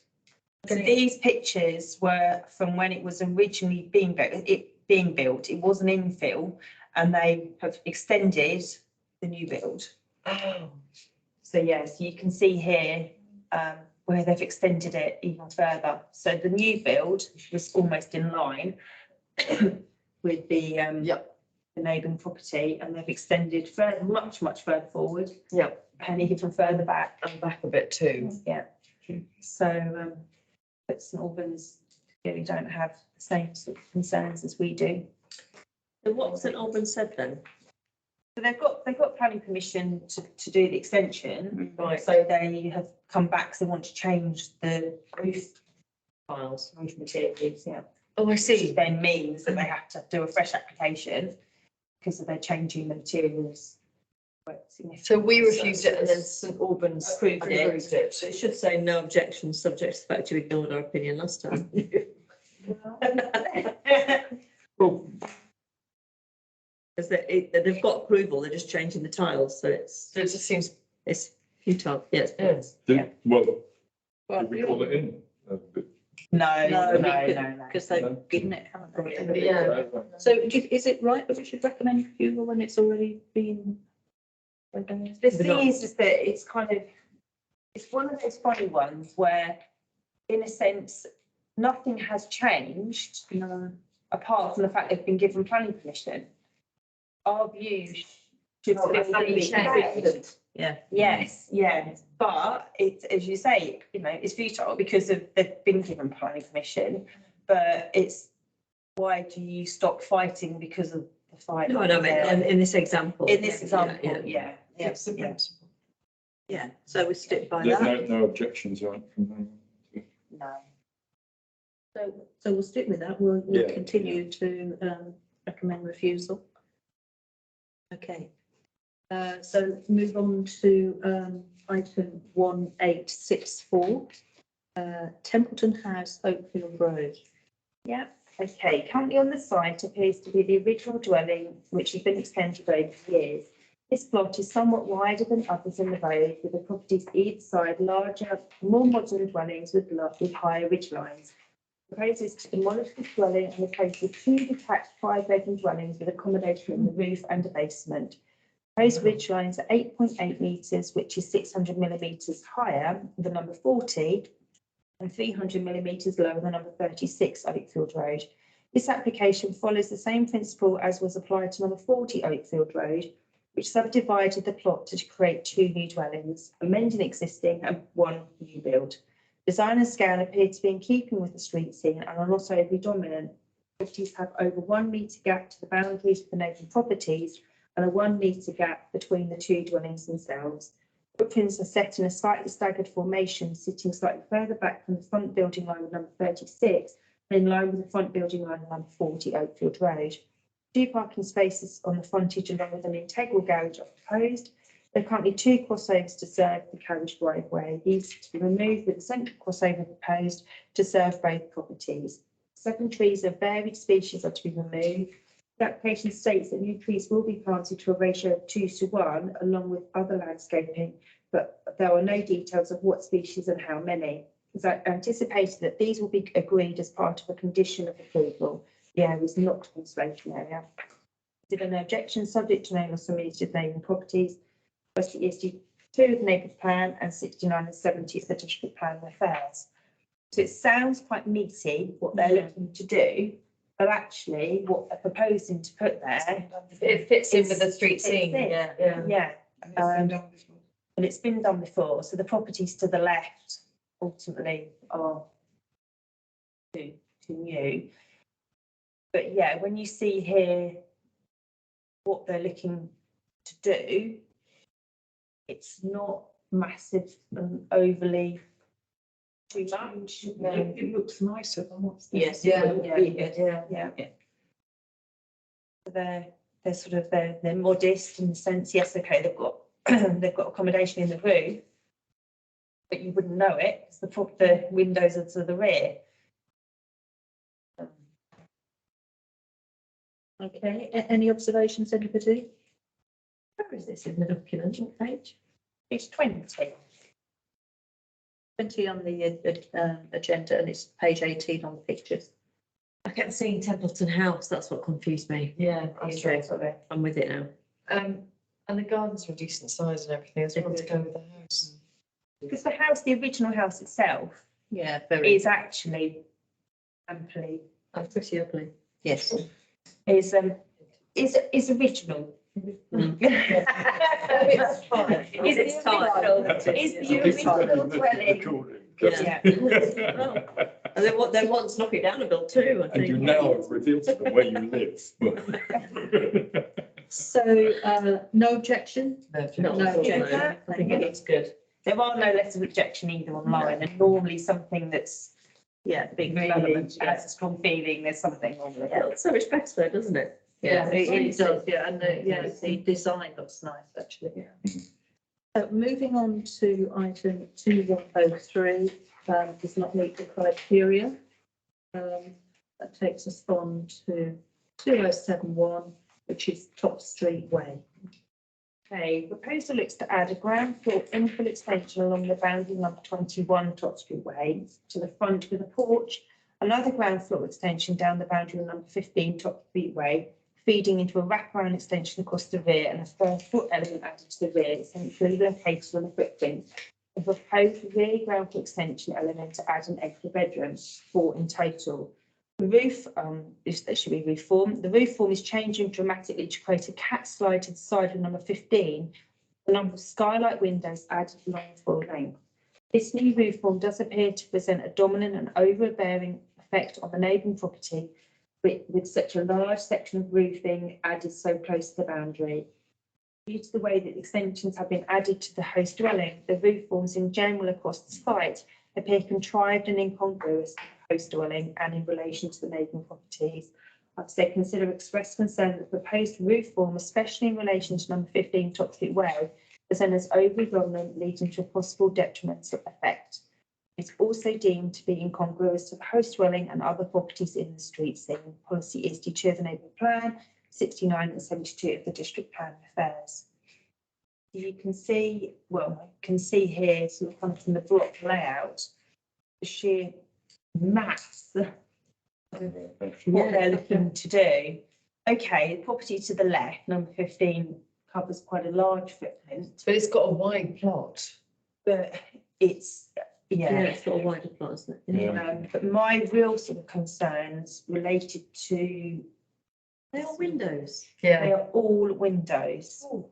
B: So these pictures were from when it was originally being built. It was an infill, and they have extended the new build.
E: Oh.
B: So yes, you can see here where they've extended it even further. So the new build was almost in line with the neighbouring property, and they've extended further, much further forward.
E: Yep.
B: and even further back.
C: And back a bit too.
B: Yeah. So, but St Albans really don't have the same sort of concerns as we do.
E: So what St Albans said then?
B: So they've got planning permission to do the extension.
E: Right.
B: So they have come back, so they want to change the roof
E: Files.
B: materials, yeah.
C: Oh, I
B: Which
C: see.
B: then means that they have to do a fresh application because they're changing the materials. quite
C: So we
B: significantly.
C: refused it and then St Albans
B: Approved it.
C: approved it.
E: So it should say no objections, subject to the fact you ignored our opinion last time.
D: Well,
E: Because they've got approval, they're just changing the tiles, so
C: So it just seems,
E: it's futile, yes.
C: yes.
D: well, did we call it in?
B: No,
A: Because they've given it, haven't they?
C: Yeah.
A: So is it right that we should recommend refusal when it's already been?
B: The thing is that it's kind of, it's one of those funny ones where, in a sense, nothing has changed
A: No.
B: apart from the fact they've been given planning permission. Our view should
E: Oh,
B: still
E: that's
B: be
E: changed. Yeah.
B: yes, but it's, as you say, it's futile because they've been given planning permission, but it's, why do you stop fighting because of the fight?
E: No, I don't mean, in this example.
B: In this
E: Yeah,
B: example,
E: yeah.
F: It's the principle.
A: Yeah, so we stick by
D: There's
A: that.
D: no objections, right? from them.
B: No.
A: So we'll stick with that. We'll
D: Yeah.
A: continue to recommend refusal. Okay. So move on to item 1864. Templeton House, Oakfield Road.
B: Yeah, okay. Currently on the site appears to be the original dwelling, which has been extended over years. This plot is somewhat wider than others in the road, with the properties either side larger, more modern dwellings with higher ridge lines. Proposes to demolish this dwelling and replace with 2 detached 5-bedroom dwellings with accommodation in the roof and a basement. Proposed ridge lines are 8.8 metres, which is 600 millimetres higher than number 40 and 300 millimetres lower than number 36 Oakfield Road. This application follows the same principle as was applied to number 40 Oakfield Road, which subdivided the plot to create 2 new dwellings, amending existing and 1 new build. Design and scale appear to be in keeping with the street scene and are not overly dominant. Properties have over 1 metre gap to the boundaries of the neighbouring properties and a 1 metre gap between the 2 dwellings themselves. Footprints are set in a slightly staggered formation, sitting slightly further back from the front building line of number 36 and in line with the front building line of number 40 Oakfield Road. 2 parking spaces on the frontage along with an integral garage are proposed. There are currently 2 crossovers to serve the carriage driveway. These are to be removed with the central crossover proposed to serve both properties. 7 trees of varied species are to be removed. The application states that new trees will be planted to a ratio of 2:1 along with other landscaping, but there are no details of what species and how many. It's anticipated that these will be agreed as part of a condition of approval. The area is not a conservation area. If there are no objections, subject to no loss of immediate neighbouring properties, first ESG 2 of the neighbourhood plan and 69 and 70 of the district plan of affairs. So it sounds quite meaty what they're looking to do, but actually what they're proposing to put there,
C: It fits in with the street
B: It's
C: scene,
B: in.
C: yeah.
B: yeah,
F: And it's been done before.
B: and it's been done before. So the properties to the left ultimately are too new. But yeah, when you see here what they're looking to do, it's not massive and overly too much.
F: It looks nicer than what's there.
E: Yes.
C: Yeah,
B: Yeah. They're sort of, they're modest in the sense, yes, okay, they've got they've got accommodation in the roof, but you wouldn't know it because the windows are to the rear.
A: Okay, any observations, anybody?
E: Where is this in the document? What page?
B: It's 20.
A: 20 on the agenda and it's page 18 on the pictures.
E: I kept seeing Templeton House, that's what confused me.
C: Yeah,
B: Okay,
C: that's true.
E: I'm with it now.
C: And the gardens are a decent size and everything as well to go with the house.
B: Because the house, the original house itself
A: Yeah, very.
B: is actually amply,
E: That's pretty ugly.
A: Yes.
B: is original. It's fine. Is it title? Is the original dwelling?
E: Yeah. And then what, they want to knock it down a bit too, I
D: And you
E: think.
D: now have revealed to them where you live.
A: So, no objection?
E: No,
A: No,
E: I think it looks good.
B: There are no letters of objection either online, and normally something that's
E: Yeah, big
B: really
E: development, yeah.
B: has a strong feeling, there's something wrong with
E: Yeah,
B: it.
E: it looks so respectful, doesn't it?
A: Yeah, it
B: really
A: does, yeah, and the design looks nice, actually, yeah. Moving on to item 2103, does not meet the criteria. That takes us on to 2071, which is Top Street Way.
B: Okay, proposal looks to add a ground floor infill extension along the boundary number 21 Top Street Way to the front with a porch, another ground floor extension down the boundary number 15 Top Street Way, feeding into a wraparound extension across the rear and a first floor element added to the rear, essentially located on the footprint. A proposed rear ground floor extension element to add an extra bedroom, 4 in total. The roof, that should be roof form. The roof form is changing dramatically to create a cat slide to the side of number 15. The number of skylight windows added along the full length. This new roof form does appear to present a dominant and overbearing effect on the neighbouring property with such a large section of roofing added so close to the boundary. Due to the way that extensions have been added to the host dwelling, the roof forms in general across the site appear contrived and incongruous with the host dwelling and in relation to the neighbouring properties. I've said consider express concern that the proposed roof form, especially in relation to number 15 Top Street Way, presents overly dominant, leading to a possible detrimental effect. It's also deemed to be incongruous to the host dwelling and other properties in the street scene. Policy is due to the neighbourhood plan, 69 and 72 of the district plan affairs. You can see, well, I can see here, sort of kind of from the block layout, the sheer mass of what they're looking to do. Okay, the property to the left, number 15, covers quite a large footprint,
C: But it's got a wide plot.
B: but it's,
E: Yeah, it's got a wider plot, isn't it?
D: Yeah.
B: But my real sort of concerns related to,
E: They're all windows.
B: they
C: Yeah.
B: are all windows.
E: Oh.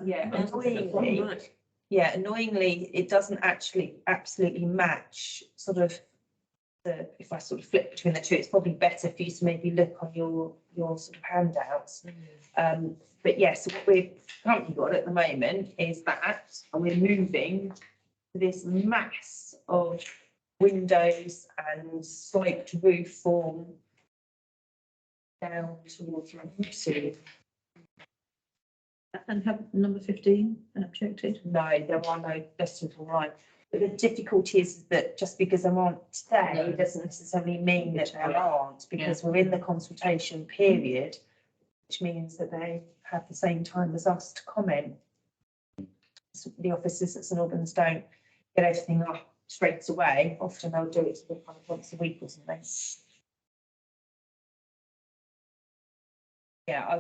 B: Yeah,
E: Annoyingly.
B: annoyingly, yeah, annoyingly, it doesn't actually absolutely match sort of the, if I sort of flip between the two, it's probably better for you to maybe look on your sort of handouts. But yes, what we've currently got at the moment is that, and we're moving to this mass of windows and sloped roof form down towards Ramsey.
A: And have number 15 objected?
B: No, there are no letters online. But the difficulty is that just because there aren't today doesn't necessarily mean that there aren't, because we're in the consultation period, which means that they have the same time as us to comment. So the officers at St Albans don't get everything up straight away. Often they'll do it sort of kind of once a week or something. Yeah, I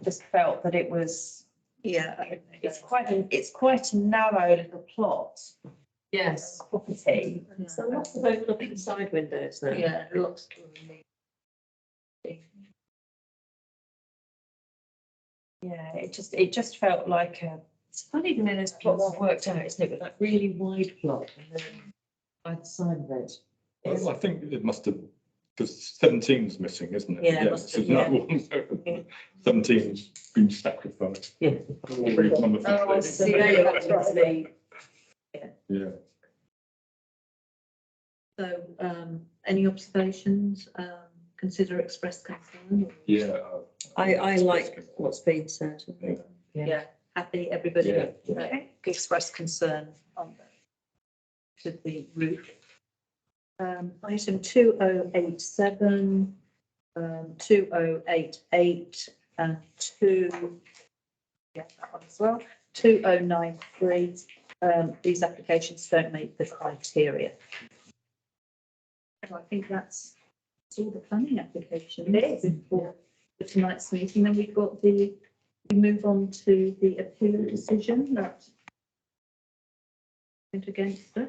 B: just felt that it was,
A: Yeah.
B: it's quite a narrow little plot.
C: Yes.
B: Property.
E: So lots of overlooking side windows now.
A: Yeah, lots.
B: Yeah, it just felt like a,
C: It's funny the way those plots are worked out, isn't it? With that really wide plot and then either side of it.
D: Well, I think it must have, because 17's missing, isn't it?
E: Yeah, it must
D: so
E: have,
D: no one- 17's been sacrificed.
E: Yeah.
D: Number 15.
C: see, that's roughly.
D: Yeah.
A: So, any observations, consider express concern?
D: Yeah.
E: I like what's been said. I think.
A: Yeah, happy, everybody
D: Yeah.
A: express concern on to the roof. Item 2087, 2088, and yeah, that one as well, 2093. These applications don't meet the criteria. So I think that's all the planning applications.
B: It is.
A: For tonight's meeting. Then we've got we move on to the appeal decision that went against us.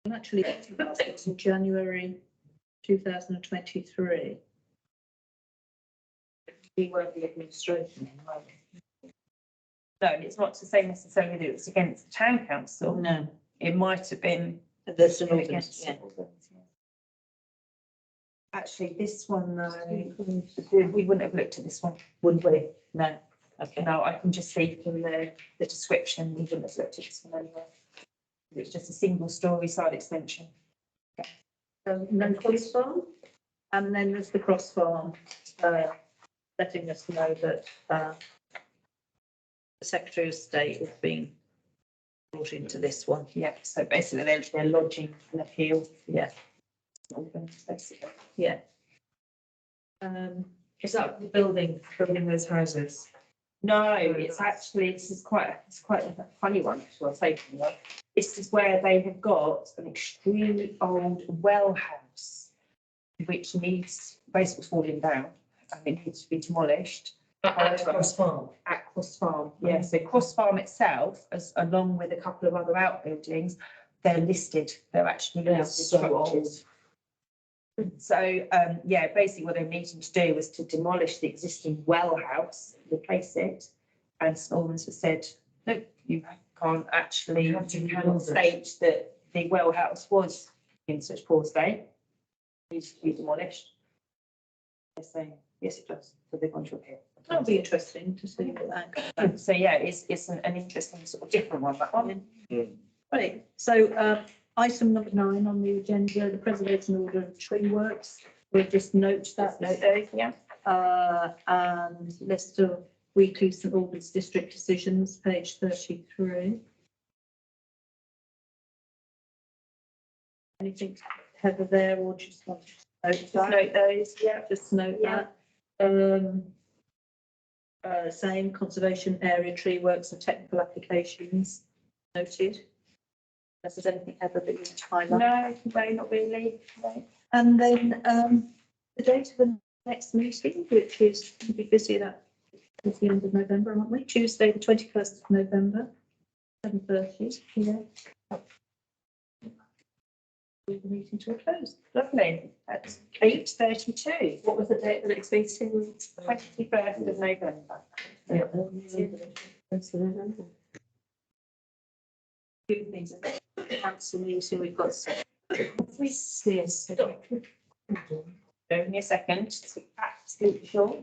A: And actually, it's in January 2023. We won't be administration.
B: No, it's not to say necessarily that it's against the town council.
A: No,
B: It might have been
A: there's an
B: against.
A: ordinance, yeah.
B: Actually, this one, we wouldn't have looked at this one.
A: Wouldn't we? No, okay.
B: No, I can just see from the description, we wouldn't have looked at this one anyway. It's just a single story side extension.
A: No cross farm, and then there's the cross farm, letting us know that, the Secretary of State has been brought into this one.
B: Yeah, so basically they're lodging an appeal.
A: Yeah.
B: Basically.
A: Yeah.
C: Is that the building those houses?
B: No, it's actually, it's quite a funny one, shall I say. This is where they have got an extremely old well house, which needs, basically falling down, and it needs to be demolished.
C: Cross Farm.
B: At Cross Farm, yeah, so Cross Farm itself, as along with a couple of other outbuildings, they're listed, they're actually
C: They are
B: listed
C: so old.
B: structures. So, yeah, basically what they're needing to do was to demolish the existing well house, replace it. And St Albans has said, no, you can't actually
C: You have to rebuild it.
B: state that the well house was in such poor state. Needs to be demolished. They're saying, yes, it does, so they're going to appeal.
A: That'll be interesting to see what that goes.
B: So, yeah, it's an interesting sort of different one, that one.
A: Right, so, item number 9 on the agenda, the preservation order of tree works. We'll just note that.
B: Note those, yeah.
A: And list of weekly St Albans district decisions, page 33. Anything Heather there, or just want to note
B: Just
A: that?
B: note those, yeah.
A: Just note
B: Yeah.
A: that. Same conservation area tree works and technical applications noted. Unless there's anything Heather that you want to highlight.
B: No, not really. No.
A: And then the date of the next meeting, which is to be busy at the end of November, aren't we? Tuesday, the 21st of November, 7:30. Yeah. Bring the meeting to a close.
B: Lovely. At 8:32.
A: What was the date of the next meeting?
B: 21st of November.
A: Two things. Council meeting, we've got.
B: We see a stop. Give me a second. It's absolutely short.